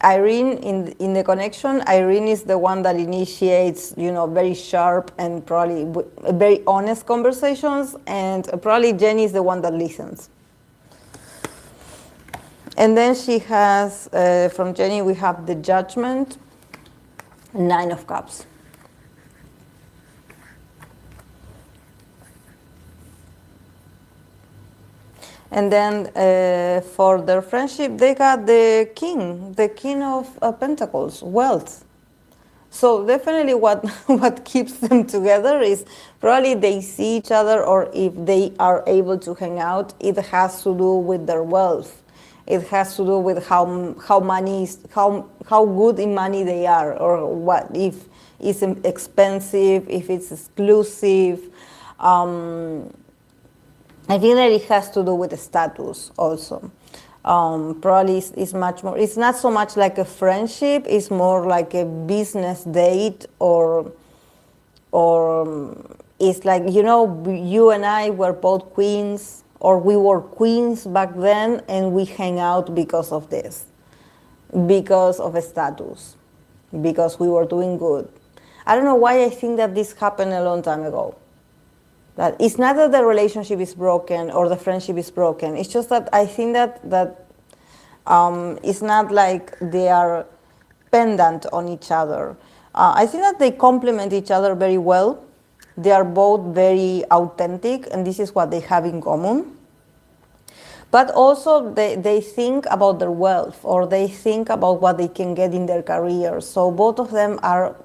Irene in the connection, Irene is the one that initiates, very sharp and probably very honest conversations, and probably Jennie is the one that listens. And then she has, from Jennie, we have the Judgment, Nine of Cups. And then for their friendship, they got the King of Pentacles, wealth. So definitely what keeps them together is probably they see each other, or if they are able to hang out, it has to do with their wealth. It has to do with how good in money they are, or what if it's expensive, if it's exclusive. I think that it has to do with the status also. Probably it's much more, it's not so much like a friendship, it's more like a business date, or it's like, you and I were both queens, or we were queens back then, and we hang out because of this, because of a status, because we were doing good. I don't know why I think that this happened a long time ago. That it's not that the relationship is broken or the friendship is broken. It's just that I think that it's not like they are pendant on each other. I think that they complement each other very well. They are both very authentic, and this is what they have in common. But also they think about their wealth, or they think about what they can get in their career. So both of them are,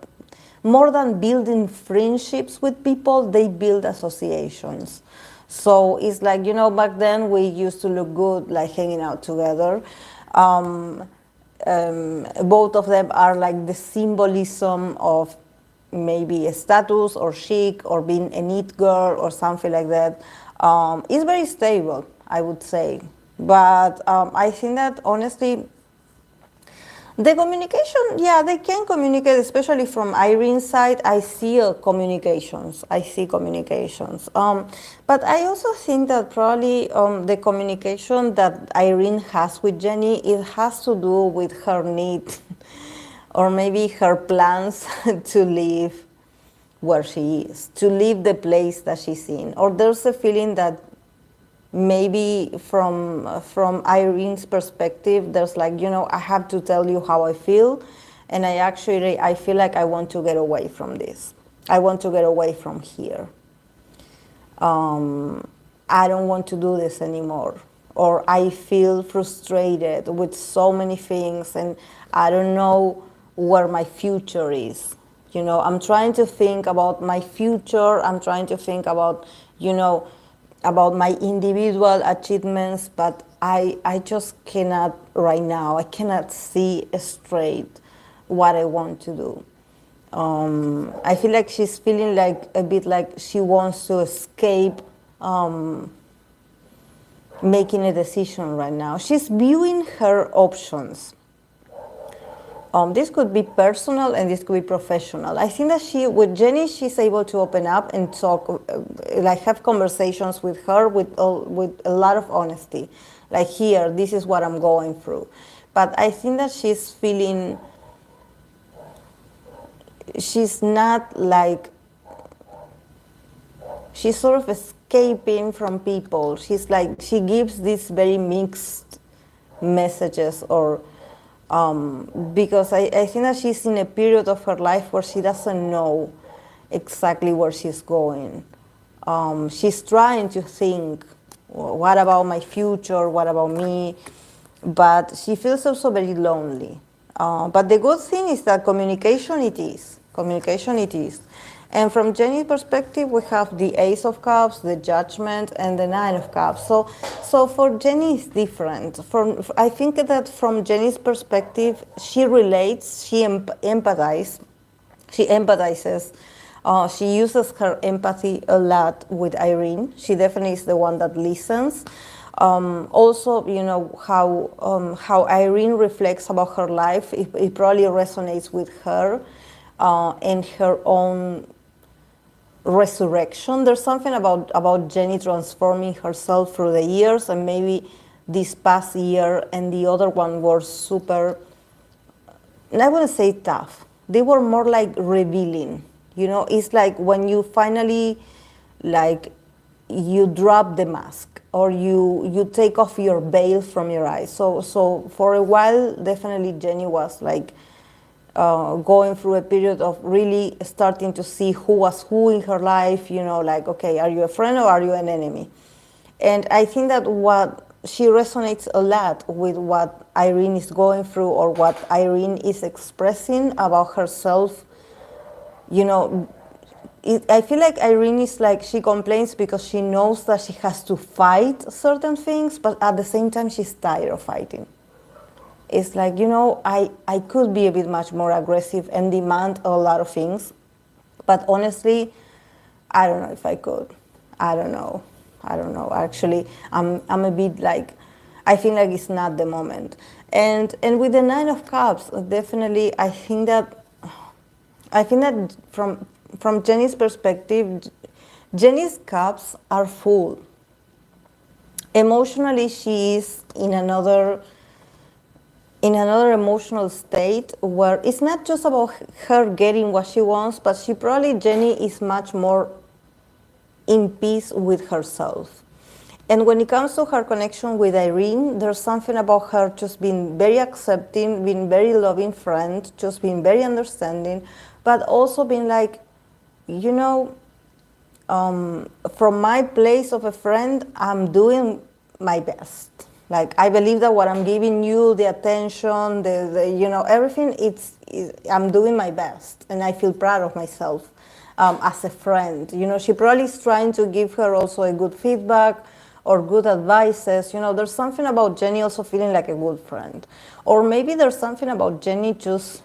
more than building friendships with people, they build associations. So it's like, back then we used to look good, like hanging out together. Both of them are like the symbolism of maybe a status or chic or being a neat girl or something like that. It's very stable, I would say. But I think that honestly, the communication, yeah, they can communicate, especially from Irene's side. I see communications. But I also think that probably the communication that Irene has with Jennie, it has to do with her need or maybe her plans to leave where she is, to leave the place that she's in. Or there's a feeling that maybe from Irene's perspective, there's like, I have to tell you how I feel, and I feel like I want to get away from this. I want to get away from here. I don't want to do this anymore. Or I feel frustrated with so many things, and I don't know where my future is. I'm trying to think about my future. I'm trying to think about, about my individual achievements, but I just cannot right now. I cannot see straight what I want to do. I feel like she's feeling like a bit like she wants to escape making a decision right now. She's viewing her options. This could be personal and this could be professional. I think that with Jennie, she's able to open up and talk, like have conversations with her with a lot of honesty. Like, here, this is what I'm going through. But I think that she's feeling, she's not like, she's sort of escaping from people. She's like, she gives these very mixed messages, or because I think that she's in a period of her life where she doesn't know exactly where she's going. She's trying to think, what about my future? What about me? But she feels also very lonely. But the good thing is that communication it is. Communication it is. And from Jennie's perspective, we have the Ace of Cups, the Judgment, and the Nine of Cups. So for Jennie, it's different. I think that from Jennie's perspective, she relates, she empathizes. She uses her empathy a lot with Irene. She definitely is the one that listens. Also, how Irene reflects about her life, it probably resonates with her and her own resurrection. There's something about Jennie transforming herself through the years, and maybe this past year, and the other one were super, I wouldn't say tough. They were more like revealing. You know, it's like when you finally, like, you drop the mask or you take off your veil from your eyes. So for a while, definitely Jennie was like going through a period of really starting to see who was who in her life. You know, like, okay, are you a friend or are you an enemy? And I think that what she resonates a lot with what Irene is going through or what Irene is expressing about herself. You know, I feel like Irene is like, she complains because she knows that she has to fight certain things, but at the same time, she's tired of fighting. It's like, you know, I could be a bit much more aggressive and demand a lot of things, but honestly, I don't know if I could. I don't know. Actually, I'm a bit like, I think like it's not the moment. And with the Nine of Cups, definitely, I think that from Jennie's perspective, Jennie's cups are full. Emotionally, she is in another emotional state where it's not just about her getting what she wants, but Jennie is much more in peace with herself. And when it comes to her connection with Irene, there's something about her just being very accepting, being very loving friend, just being very understanding, but also being like, you know, from my place of a friend, I'm doing my best. Like, I believe that what I'm giving you, the attention, the you know, everything, I'm doing my best, and I feel proud of myself as a friend. You know, she probably is trying to give her also a good feedback or good advices. You know, there's something about Jennie also feeling like a good friend. Or maybe there's something about Jennie just,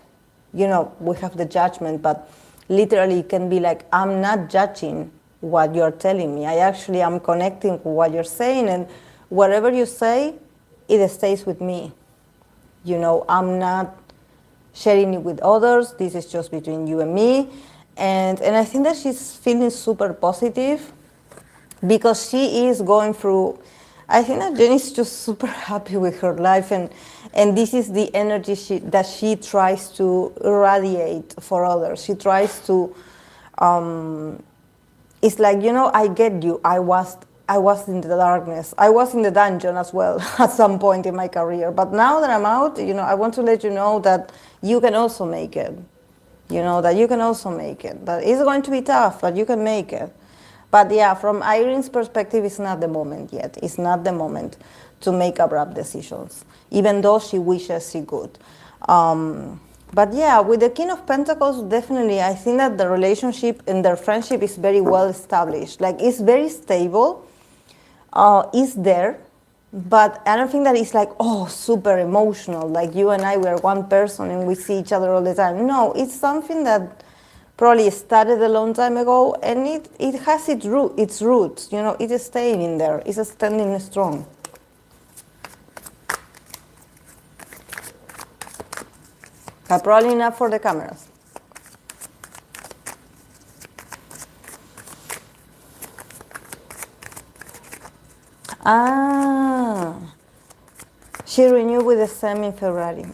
you know, we have the judgment, but literally it can be like, I'm not judging what you're telling me. I actually am connecting with what you're saying, and whatever you say, it stays with me. You know, I'm not sharing it with others. This is just between you and me. And I think that she's feeling super positive because she is going through, I think that Jennie's just super happy with her life, and this is the energy that she tries to irradiate for others. She tries to, it's like, you know, I get you. I was in the darkness. I was in the dungeon as well at some point in my career. But now that I'm out, you know, I want to let you know that you can also make it. You know, that you can also make it. That it's going to be tough, but you can make it. But yeah, from Irene's perspective, it's not the moment yet. It's not the moment to make abrupt decisions, even though she wishes she could. But yeah, with the King of Pentacles, definitely, I think that the relationship and their friendship is very well established. Like, it's very stable. It's there. But I don't think that it's like, oh, super emotional. Like, you and I, we are one person and we see each other all the time. No, it's something that probably started a long time ago, and it has its roots. You know, it is staying in there. It's standing strong. But probably not for the cameras. Ah, she renewed with the same in February.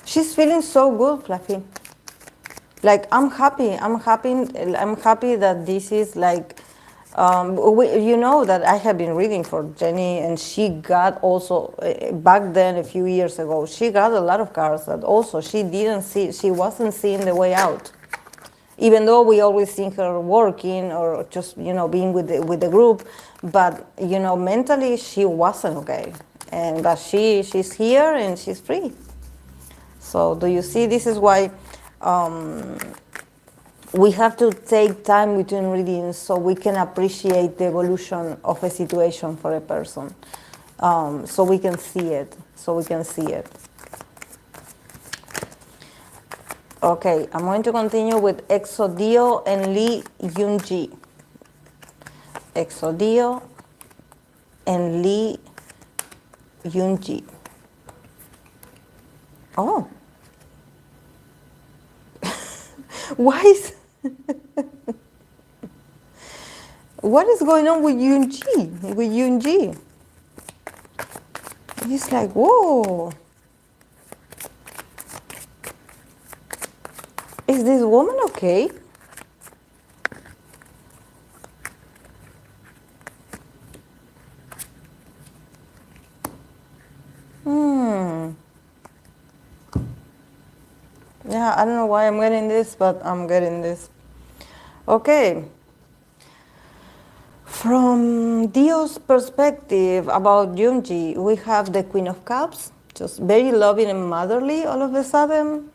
She's feeling so good, Fluffy. Like, I'm happy that this is like, you know that I have been reading for Jennie, and she got also, back then a few years ago, she got a lot of cards that also she wasn't seeing the way out. Even though we always seen her working or just, you know, being with the group, but, you know, mentally she wasn't okay. But she's here and she's free. So do you see, this is why we have to take time between readings so we can appreciate the evolution of a situation for a person. So we can see it. Okay, I'm going to continue with Exo D.O and Youngji. Exo D.O and Youngji. Oh. Why is what is going on with Youngji? With Youngji, he's like, whoa, is this woman okay? Hmm. Yeah, I don't know why I'm getting this, but I'm getting this. Okay. From D.O's perspective about Youngji, we have the Queen of Cups, just very loving and motherly all of a sudden.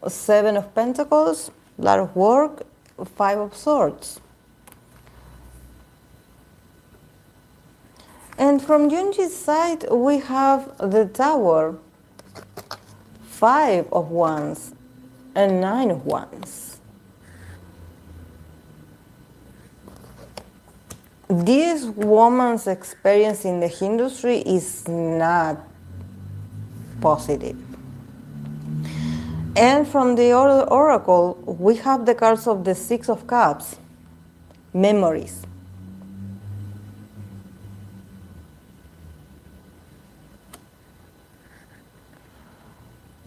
Seven of Pentacles, a lot of work, Five of Swords. And from Youngji's side, we have the Tower, Five of Wands, and Nine of Wands. This woman's experience in the industry is not positive. And from the oracle, we have the cards of the Six of Cups, memories.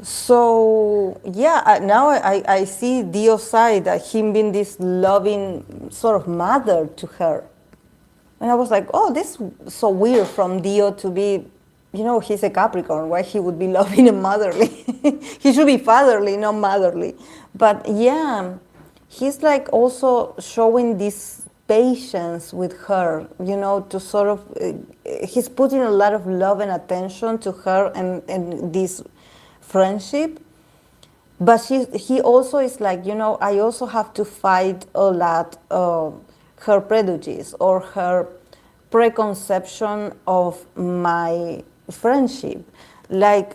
So yeah, now I see D.O's side, him being this loving sort of mother to her. And I was like, oh, this is so weird from D.O to be, you know, he's a Capricorn. Why he would be loving and motherly? He should be fatherly, not motherly. But yeah, he's like also showing this patience with her, you know, to sort of, he's putting a lot of love and attention to her and this friendship. But he also is like, you know, I also have to fight a lot her prejudice or her preconception of my friendship. Like,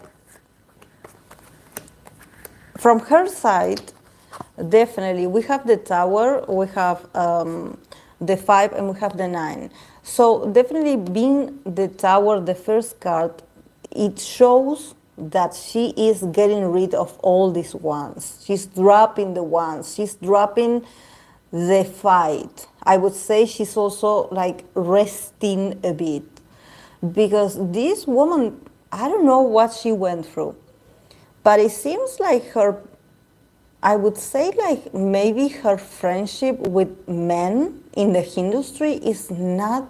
from her side, definitely, we have the Tower, we have the Five, and we have the Nine. So definitely being the Tower, the first card, it shows that she is getting rid of all these wands. She's dropping the wands. She's dropping the fight. I would say she's also like resting a bit because this woman, I don't know what she went through, but it seems like her, I would say like maybe her friendship with men in the industry is not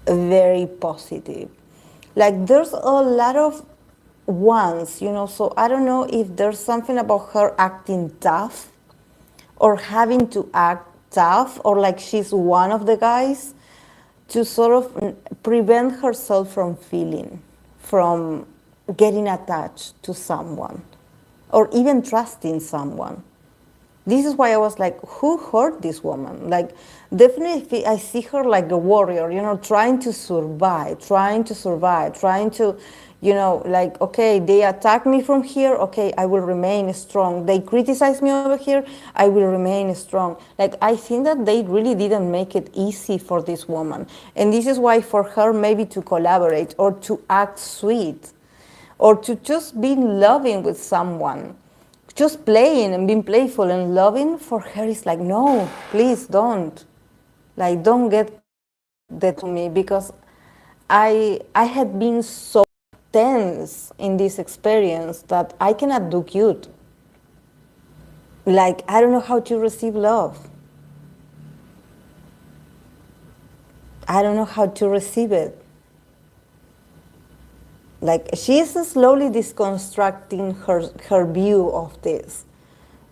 very positive. Like there's a lot of ones, you know, so I don't know if there's something about her acting tough or having to act tough or like she's one of the guys to sort of prevent herself from feeling, from getting attached to someone or even trusting someone. This is why I was like, who hurt this woman? Like, definitely I see her like a warrior, you know, trying to survive, trying to, you know, like, okay, they attack me from here, okay, I will remain strong. They criticize me over here, I will remain strong. Like, I think that they really didn't make it easy for this woman. And this is why for her maybe to collaborate or to act sweet or to just be loving with someone, just playing and being playful and loving, for her is like, no, please don't. Like, don't get that to me because I had been so tense in this experience that I cannot do cute. Like, I don't know how to receive love. I don't know how to receive it. Like, she is slowly deconstructing her view of this.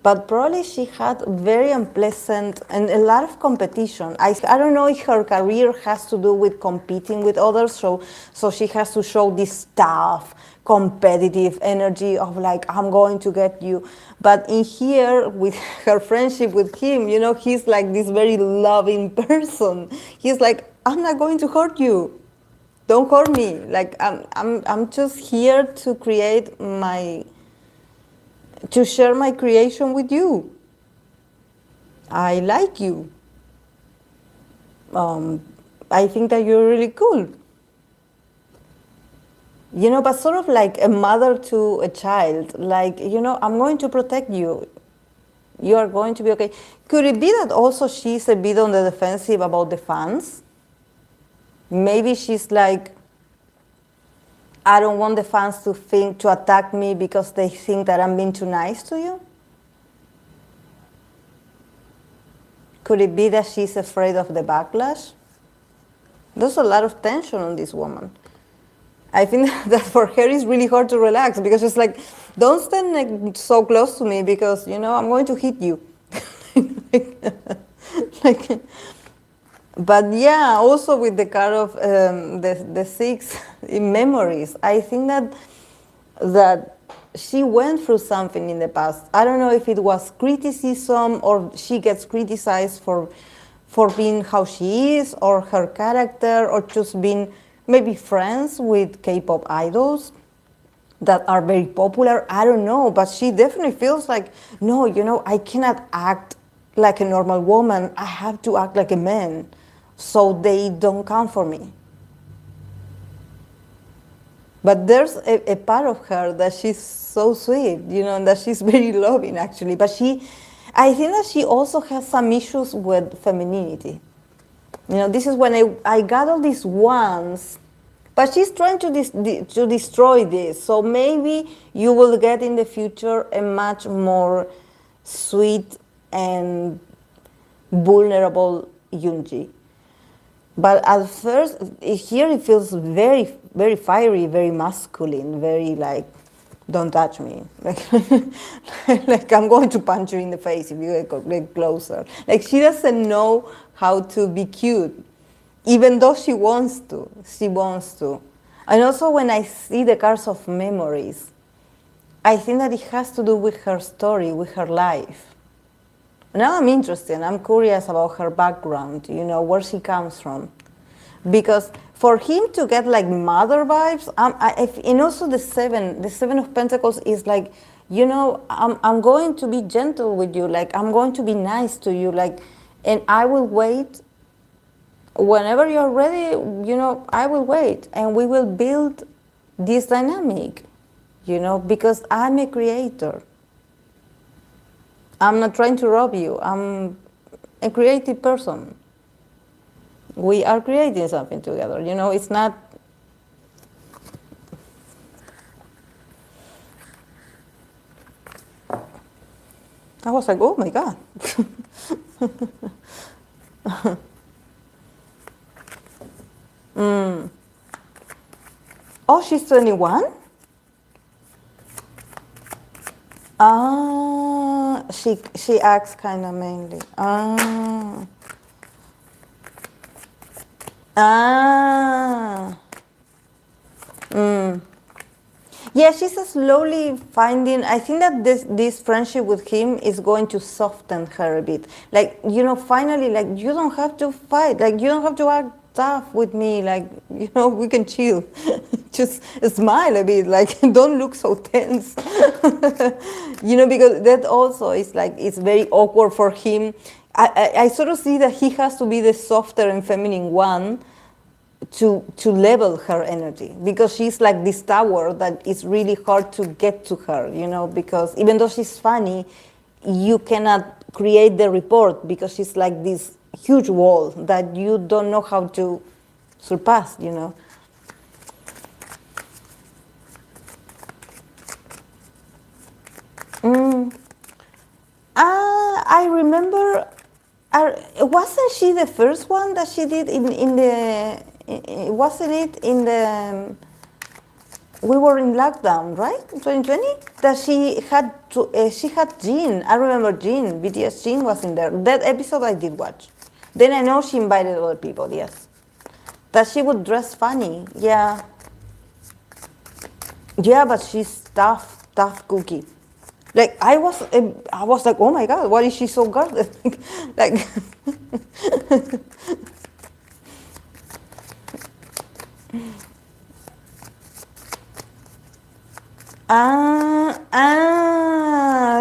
But probably she had very unpleasant and a lot of competition. I don't know if her career has to do with competing with others, so she has to show this tough, competitive energy of like, I'm going to get you. But in here, with her friendship with him, you know, he's like this very loving person. He's like, I'm not going to hurt you. Don't hurt me. Like, I'm just here to create to share my creation with you. I like you. I think that you're really cool. You know, but sort of like a mother to a child. Like, you know, I'm going to protect you. You are going to be okay. Could it be that also she's a bit on the defensive about the fans? Maybe she's like, I don't want the fans to attack me because they think that I'm being too nice to you? Could it be that she's afraid of the backlash? There's a lot of tension on this woman. I think that for her it's really hard to relax because it's like, don't stand like so close to me because, you know, I'm going to hit you. like, but yeah, also with the card of the six in memories, I think that she went through something in the past. I don't know if it was criticism or she gets criticized for being how she is or her character or just being maybe friends with K-pop idols that are very popular. I don't know, but she definitely feels like, no, you know, I cannot act like a normal woman. I have to act like a man so they don't come for me. But there's a part of her that she's so sweet, you know, and that she's very loving actually. But I think that she also has some issues with femininity. You know, this is when I got all these ones, but she's trying to destroy this. So maybe you will get in the future a much more sweet and vulnerable Youngji. But at first, here it feels very, very fiery, very masculine, very like, don't touch me. Like I'm going to punch you in the face if you get closer. Like she doesn't know how to be cute, even though she wants to. She wants to. And also when I see the cards of memories, I think that it has to do with her story, with her life. Now I'm interested, I'm curious about her background, you know, where she comes from. Because for him to get like mother vibes, and also the seven of pentacles is like, you know, I'm going to be gentle with you, like I'm going to be nice to you, like, and I will wait. Whenever you're ready, you know, I will wait and we will build this dynamic, you know, because I'm a creator. I'm not trying to rob you. I'm a creative person. We are creating something together. You know, it's not. I was like, oh my God. Oh, she's 21? Ah, she acts kind of mainly. Ah. Ah. Yeah, she's slowly finding. I think that this friendship with him is going to soften her a bit. Like, you know, finally, like, you don't have to fight. Like, you don't have to act tough with me. Like, you know, we can chill. Just smile a bit. Like, don't look so tense. You know, because that also is like, it's very awkward for him. I sort of see that he has to be the softer and feminine one to level her energy, because she's like this tower that it's really hard to get to her, you know, because even though she's funny, you cannot create the report because she's like this huge wall that you don't know how to surpass, you know. I remember, wasn't she the first one that she did in the, wasn't it in the, we were in lockdown, right, in 2020? That she had Jin. I remember Jin, BTS Jin was in there. That episode I did watch. Then I know she invited other people, yes. That she would dress funny, yeah. Yeah, but she's tough cookie. Like I was like, oh my God, why is she so guarded? Like,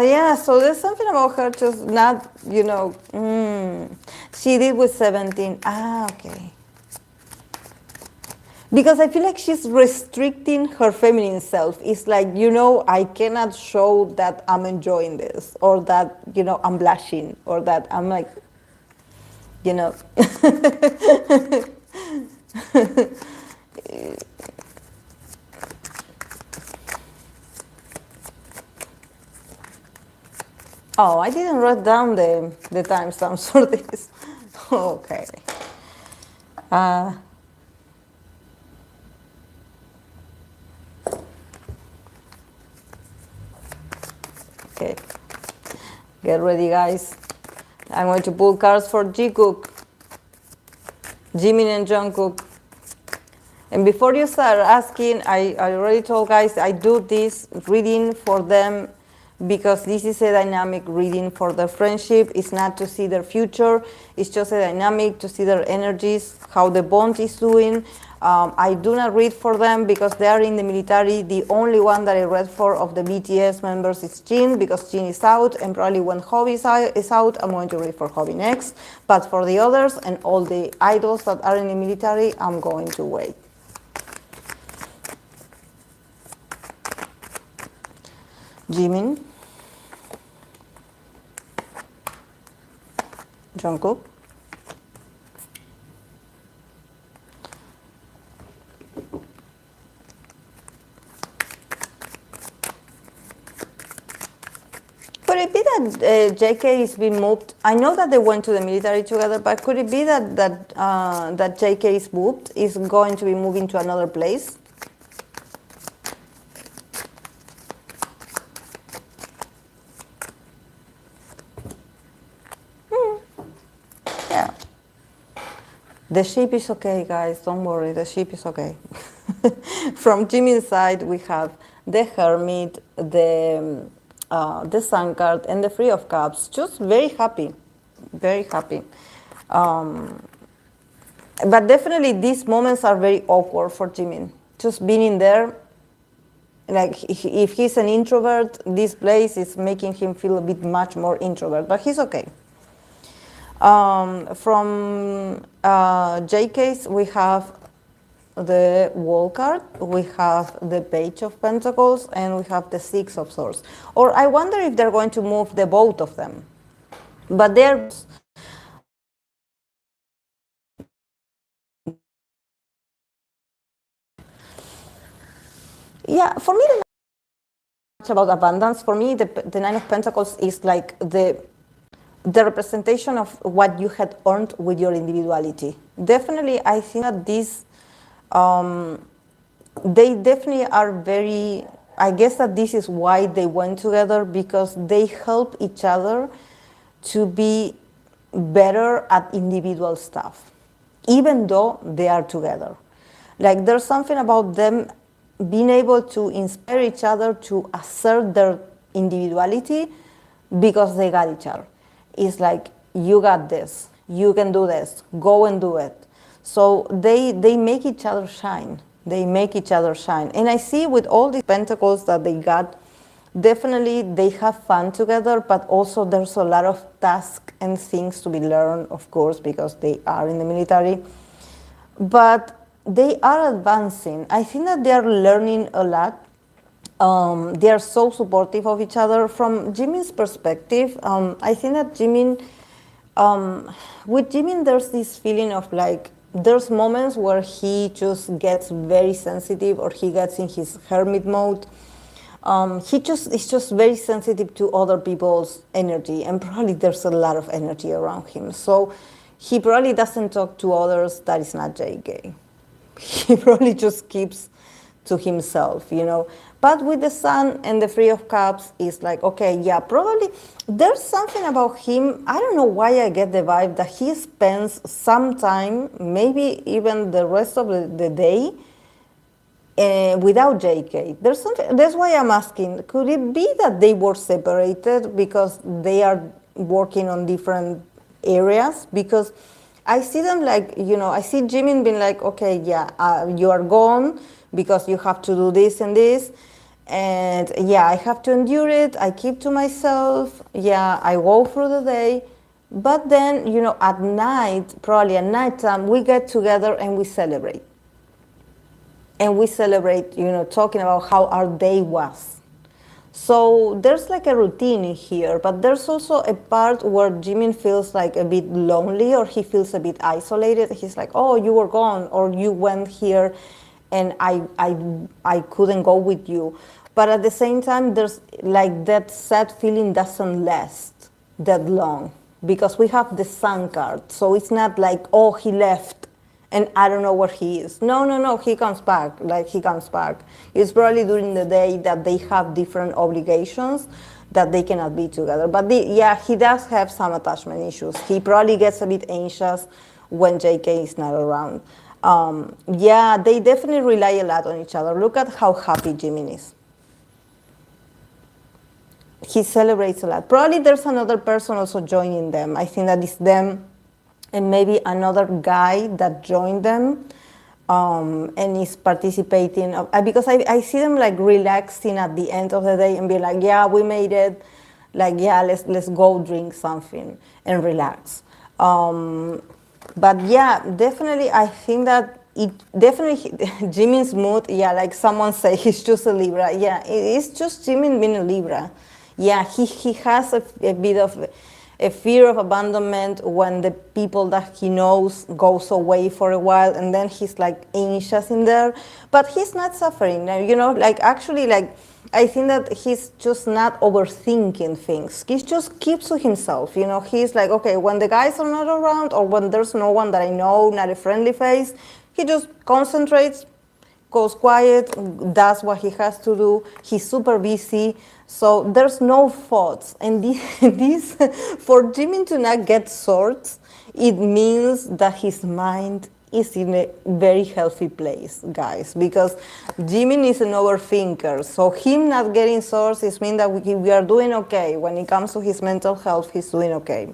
yeah. So there's something about her just not, you know. She did with 17. Okay. Because I feel like she's restricting her feminine self. It's like, I cannot show that I'm enjoying this, or that, I'm blushing, or that I'm like, you know. Oh, I didn't write down the timestamps for this. Okay. Okay. Get ready, guys. I'm going to pull cards for Jikook, Jimin and Jungkook. And before you start asking, I already told guys I do this reading for them because this is a dynamic reading for their friendship. It's not to see their future. It's just a dynamic to see their energies, how the bond is doing. I do not read for them because they are in the military. The only one that I read for of the BTS members is Jin, because Jin is out, and probably when Hobby is out, I'm going to read for Hobby next. But for the others and all the idols that are in the military, I'm going to wait. Jimin, Jungkook, could it be that JK is being moved? I know that they went to the military together, but could it be that JK is moved, is going to be moving to another place? Yeah. The ship is okay, guys. Don't worry. The ship is okay. From Jimin's side, we have the Hermit, the Sun card, and the Three of Cups. Just very happy. Very happy. But definitely these moments are very awkward for Jimin. Just being in there, like if he's an introvert, this place is making him feel a bit much more introvert, but he's okay. From JK's, we have the Wall card, we have the Page of Pentacles, and we have the Six of Swords. Or I wonder if they're going to move the both of them. But they're... Yeah, for me, much about abundance. For me, the Nine of Pentacles is like the representation of what you had earned with your individuality. Definitely, I think that these, they definitely are very, I guess that this is why they went together, because they help each other to be better at individual stuff, even though they are together. Like there's something about them being able to inspire each other to assert their individuality because they got each other. It's like, you got this, you can do this, go and do it. So they make each other shine. They make each other shine. And I see with all these pentacles that they got, definitely they have fun together, but also there's a lot of tasks and things to be learned, of course, because they are in the military. But they are advancing. I think that they are learning a lot. They are so supportive of each other. From Jimin's perspective, I think that with Jimin, there's this feeling of like, there's moments where he just gets very sensitive, or he gets in his hermit mode. Is just very sensitive to other people's energy, and probably there's a lot of energy around him. So he probably doesn't talk to others that is not JK. He probably just keeps to himself, But with the Sun and the Three of Cups, it's like, okay, yeah, probably there's something about him. I don't know why I get the vibe that he spends some time, maybe even the rest of the day, without JK. There's something. That's why I'm asking. Could it be that they were separated because they are working on different areas? Because I see them like, I see Jimin being like, okay, yeah, you are gone because you have to do this and this. And yeah, I have to endure it. I keep to myself. Yeah, I go through the day. But then, at night, probably at nighttime, we get together and we celebrate. and we celebrate, talking about how our day was. So there's like a routine in here, but there's also a part where Jimin feels like a bit lonely, or he feels a bit isolated. He's like, oh, you were gone, or you went here and I couldn't go with you. But at the same time, there's like that sad feeling doesn't last that long, because we have the sun card. So it's not like, oh, he left and I don't know where he is. No, no, no, he comes back, like he comes back. It's probably during the day that they have different obligations that they cannot be together. But yeah, he does have some attachment issues. He probably gets a bit anxious when JK is not around. Yeah, they definitely rely a lot on each other. Look at how happy Jimin is. He celebrates a lot. Probably there's another person also joining them. I think that it's them and maybe another guy that joined them and is participating. Because I see them like relaxing at the end of the day and be like, yeah, we made it. Like, yeah, let's go drink something and relax. But yeah, definitely, I think that it definitely, Jimin's mood, yeah, like someone say, he's just a Libra. Yeah, it's just Jimin being a Libra. Yeah, he has a bit of a fear of abandonment when the people that he knows goes away for a while, and then he's like anxious in there. But he's not suffering, like actually, like I think that he's just not overthinking things. He just keeps to himself, He's like, okay, when the guys are not around or when there's no one that I know, not a friendly face, he just concentrates, goes quiet, does what he has to do. He's super busy, so there's no thoughts. And this for Jimin to not get thoughts, it means that his mind is in a very healthy place, guys, because Jimin is an overthinker. So him not getting thoughts is mean that we are doing okay. When it comes to his mental health, he's doing okay.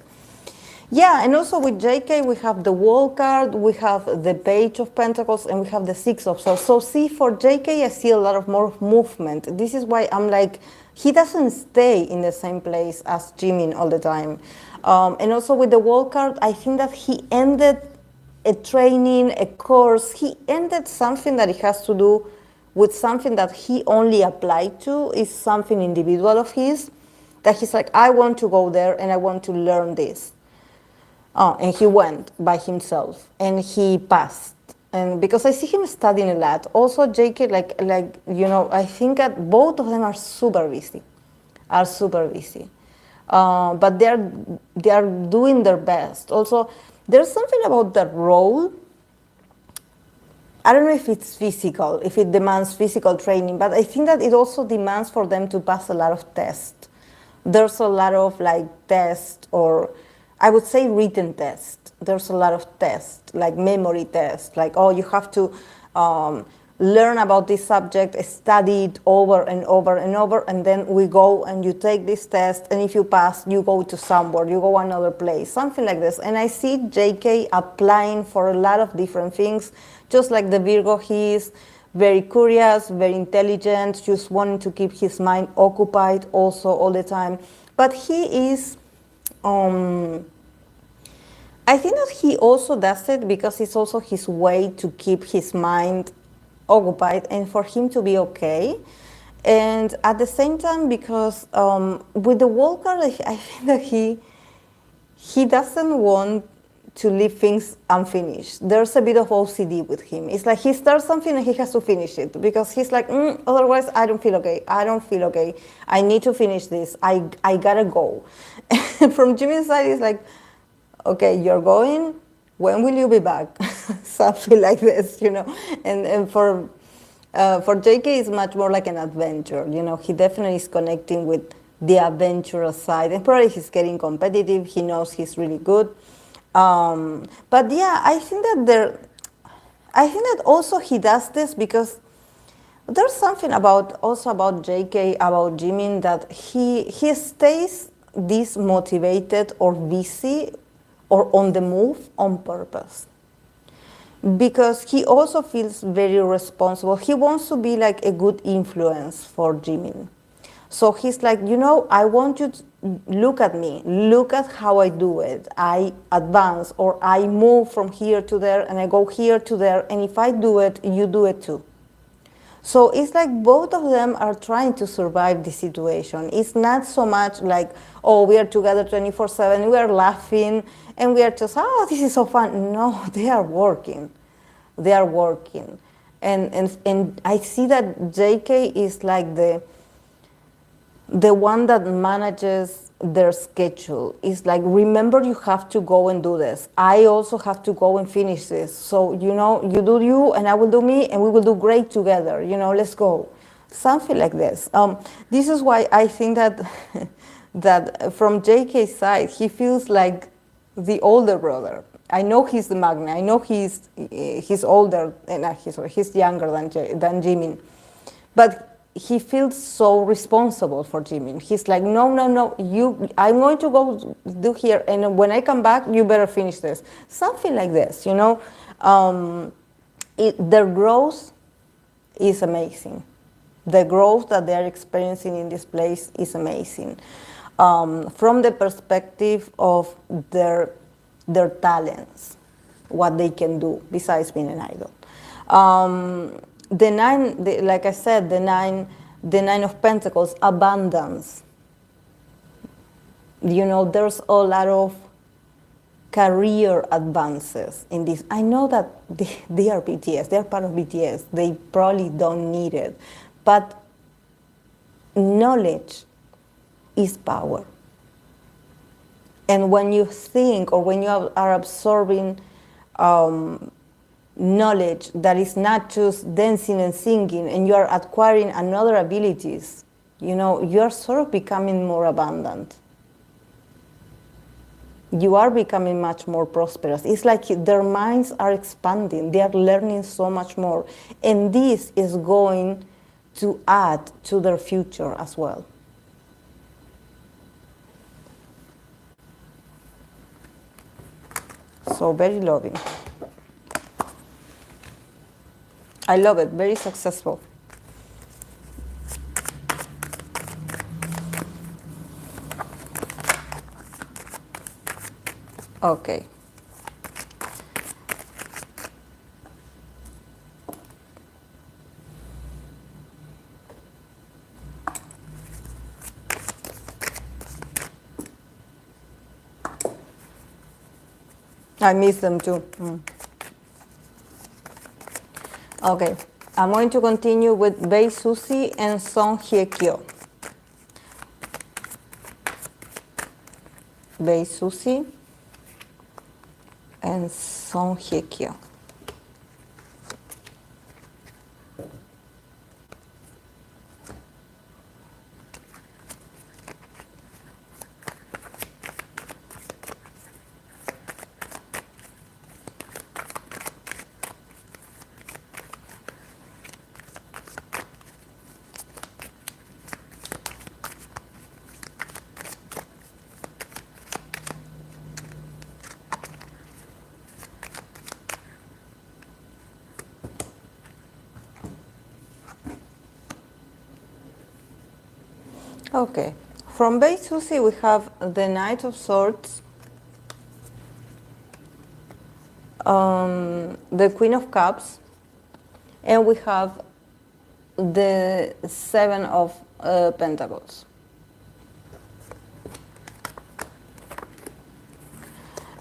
Yeah, and also with JK, we have the wall card, we have the Page of Pentacles, and we have the Six of Swords. So see, for JK, I see a lot of more movement. This is why I'm like, he doesn't stay in the same place as Jimin all the time. And also with the wall card, I think that he ended a training, a course. He ended something that it has to do with something that he only applied to, is something individual of his, that he's like, I want to go there and I want to learn this. And he went by himself, and he passed. And because I see him studying a lot. Also, JK, I think that both of them are super busy, but they are doing their best. Also, there's something about the role. I don't know if it's physical, if it demands physical training, but I think that it also demands for them to pass a lot of tests. There's a lot of tests, or I would say written tests. There's a lot of tests, like memory tests, like, oh, you have to learn about this subject, study it over and over and over, and then we go and you take this test, and if you pass, you go to somewhere, you go another place, something like this. And I see JK applying for a lot of different things, just like the Virgo he is, very curious, very intelligent, just wanting to keep his mind occupied also all the time. But he is... I think that he also does it because it's also his way to keep his mind occupied and for him to be okay. And at the same time, because with the wall card, I think that he doesn't want to leave things unfinished. There's a bit of OCD with him. It's like he starts something and he has to finish it because he's like, otherwise I don't feel okay. I need to finish this. I gotta go. And from Jimin's side, it's like, okay, you're going. When will you be back? Something like this, And for JK, it's much more like an adventure. He definitely is connecting with the adventurous side, and probably he's getting competitive. He knows he's really good. But yeah, I think that also he does this because there's something about JK, about Jimin, that he stays this motivated or busy or on the move on purpose. Because he also feels very responsible. He wants to be like a good influence for Jimin. So he's like, I want you to look at me. Look at how I do it. I advance, or I move from here to there, and I go here to there. And if I do it, you do it too. So it's like both of them are trying to survive the situation. It's not so much like, oh, we are together 24/7, we are laughing, and we are just, oh, this is so fun. No, they are working. They are working. And I see that JK is like the one that manages their schedule. Is like, remember, you have to go and do this. I also have to go and finish this. So, you know, you do you and I will do me and we will do great together. You know, let's go. Something like this. This is why I think that that from JK's side, he feels like the older brother. I know he's the magna. I know he's older and he's younger than Jimin, but he feels so responsible for Jimin. He's like, no, no, no, I'm going to go do here, and when I come back, you better finish this. Something like this, you know. Their growth is amazing. The growth that they are experiencing in this place is amazing. From the perspective of their talents, what they can do besides being an idol. Like I said, the nine of Pentacles, abundance. You know, there's a lot of career advances in this. I know that they are BTS, they're part of BTS. They probably don't need it, but knowledge is power. And when you think, or when you are absorbing knowledge that is not just dancing and singing, and you are acquiring another abilities, you know, you are sort of becoming more abundant. You are becoming much more prosperous. It's like their minds are expanding. They are learning so much more. And this is going to add to their future as well. So very loving. I love it, very successful. Okay. I miss them too. Okay, I'm going to continue with Bae Suzy and Song Hye Kyo. Bae Suzy and Song Hye Kyo. Okay, from Bae Suzy we have the Knight of Swords, the Queen of Cups, and we have the Seven of Pentacles.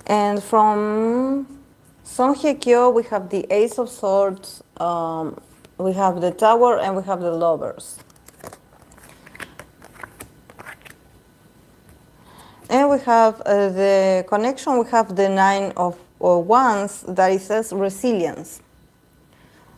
And from Song Hye Kyo we have the Ace of Swords, we have the Tower, and we have the Lovers. And we have the connection, we have the Nine of Wands that it says resilience.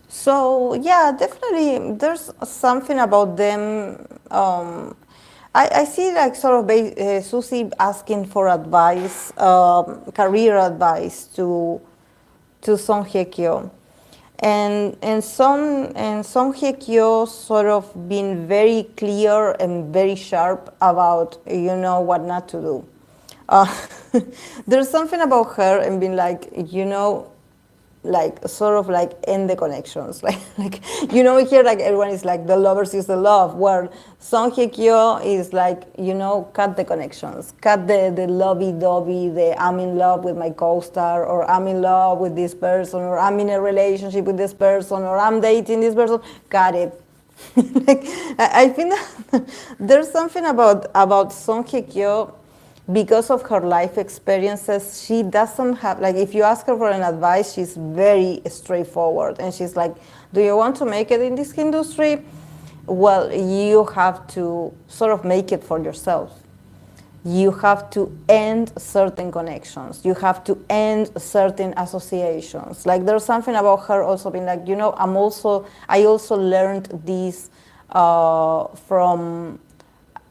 So yeah, definitely there's something about them. I see like sort of Suzy asking for advice, career advice to Song Hye Kyo. And Song Hye Kyo sort of being very clear and very sharp about, you know, what not to do. There's something about her and being like, you know, like sort of like end the connections. Like you know, here like everyone is like the lovers is the love, where Song Hye Kyo is like, you know, cut the connections, cut the lovey-dovey, the I'm in love with my co-star, or I'm in love with this person, or I'm in a relationship with this person, or I'm dating this person. Cut it. Like, I think that there's something about Song Hye Kyo, because of her life experiences. She doesn't have, like, if you ask her for an advice, she's very straightforward, and she's like, do you want to make it in this industry? Well, you have to sort of make it for yourself. You have to end certain connections. You have to end certain associations. Like, there's something about her also being like, you know, I also learned this from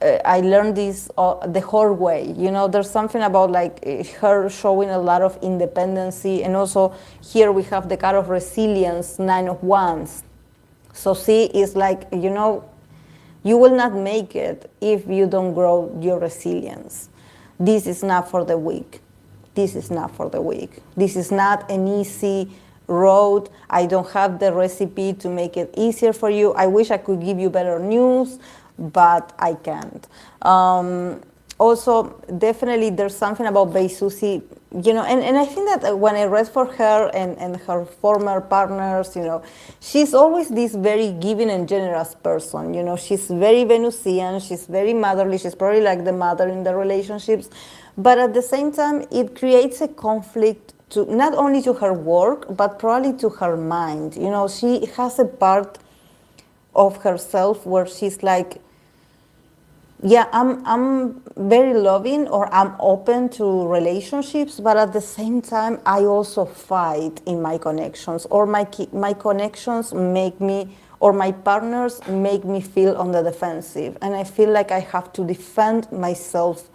I learned this the hard way. You know, there's something about like her showing a lot of independency, and also here we have the card of resilience, 9 of Wands. So she is like, you know, you will not make it if you don't grow your resilience. This is not for the weak. This is not for the weak. This is not an easy road. I don't have the recipe to make it easier for you. I wish I could give you better news, but I can't. Also, definitely there's something about Suzy, you know, and I think that when I read for her and her former partners, you know, she's always this very giving and generous person. You know, she's very Venusian, she's very motherly, she's probably like the mother in the relationships, but at the same time, it creates a conflict to not only to her work, but probably to her mind. You know, she has a part of herself where she's like, yeah, I'm very loving, or I'm open to relationships, but at the same time, I also fight in my connections, or my connections make me, or my partners make me feel on the defensive, and I feel like I have to defend myself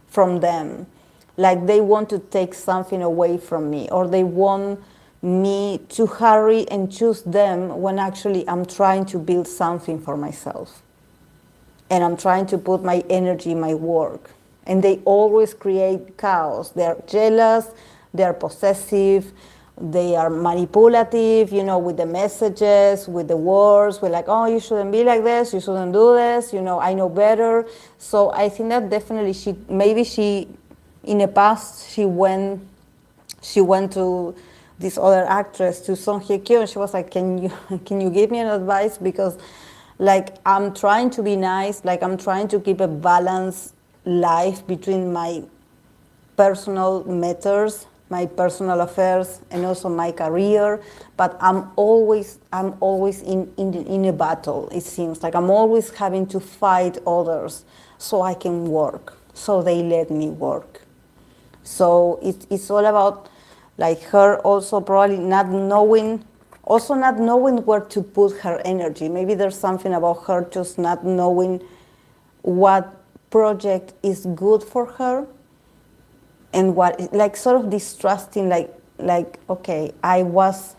from them, like they want to take something away from me, or they want me to hurry and choose them when actually I'm trying to build something for myself. And I'm trying to put my energy in my work. And they always create chaos. They're jealous, they're possessive, they are manipulative, you know, with the messages, with the words. We're like, oh, you shouldn't be like this, you shouldn't do this, you know, I know better. So I think that definitely she, in the past, she went to this other actress, to Song Hye Kyo, and she was like, can you give me an advice? Because like, I'm trying to be nice, like I'm trying to keep a balanced life between my personal matters, my personal affairs, and also my career. But I'm always in a battle, it seems. Like I'm always having to fight others so I can work, so they let me work. So it's all about like her also probably not knowing where to put her energy. Maybe there's something about her just not knowing what project is good for her, and what, like sort of distrusting, like okay, I was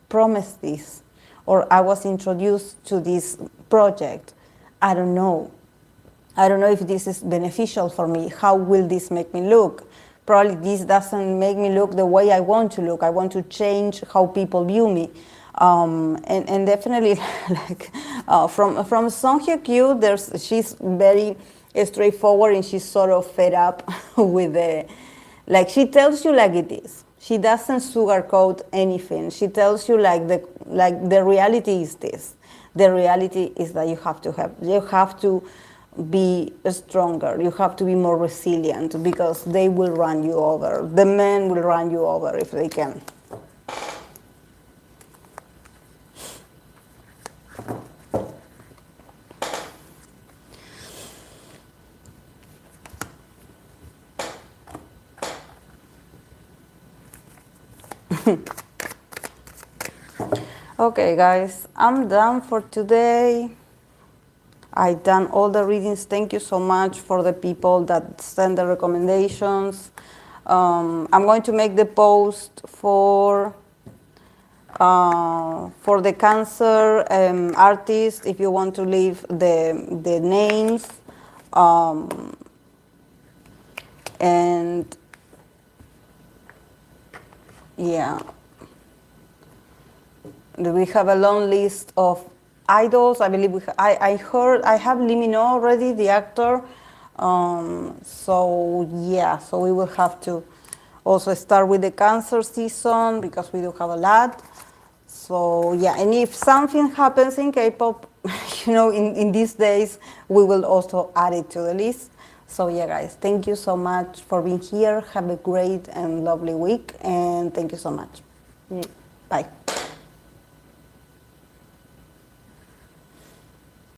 promised this, or I was introduced to this project. I don't know if this is beneficial for me. How will this make me look? Probably this doesn't make me look the way I want to look. I want to change how people view me. And definitely, like from Song Hye Kyo, she's very straightforward, and she's sort of fed up with the, like she tells you like it is. She doesn't sugarcoat anything. She tells you like the reality is this. The reality is that you have to be stronger. You have to be more resilient, because they will run you over. The men will run you over if they can. Okay, guys, I'm done for today. I've done all the readings. Thank you so much for the people that send the recommendations. I'm going to make the post for the Cancer artist, if you want to leave the names. And yeah, We have a long list of idols. I believe I heard, I have Limino already, the actor. So yeah, so we will have to also start with the cancer season because we do have a lot. So yeah, and if something happens in K-pop, in these days, we will also add it to the list. So yeah, guys, thank you so much for being here. Have a great and lovely week, and thank you so much. Bye.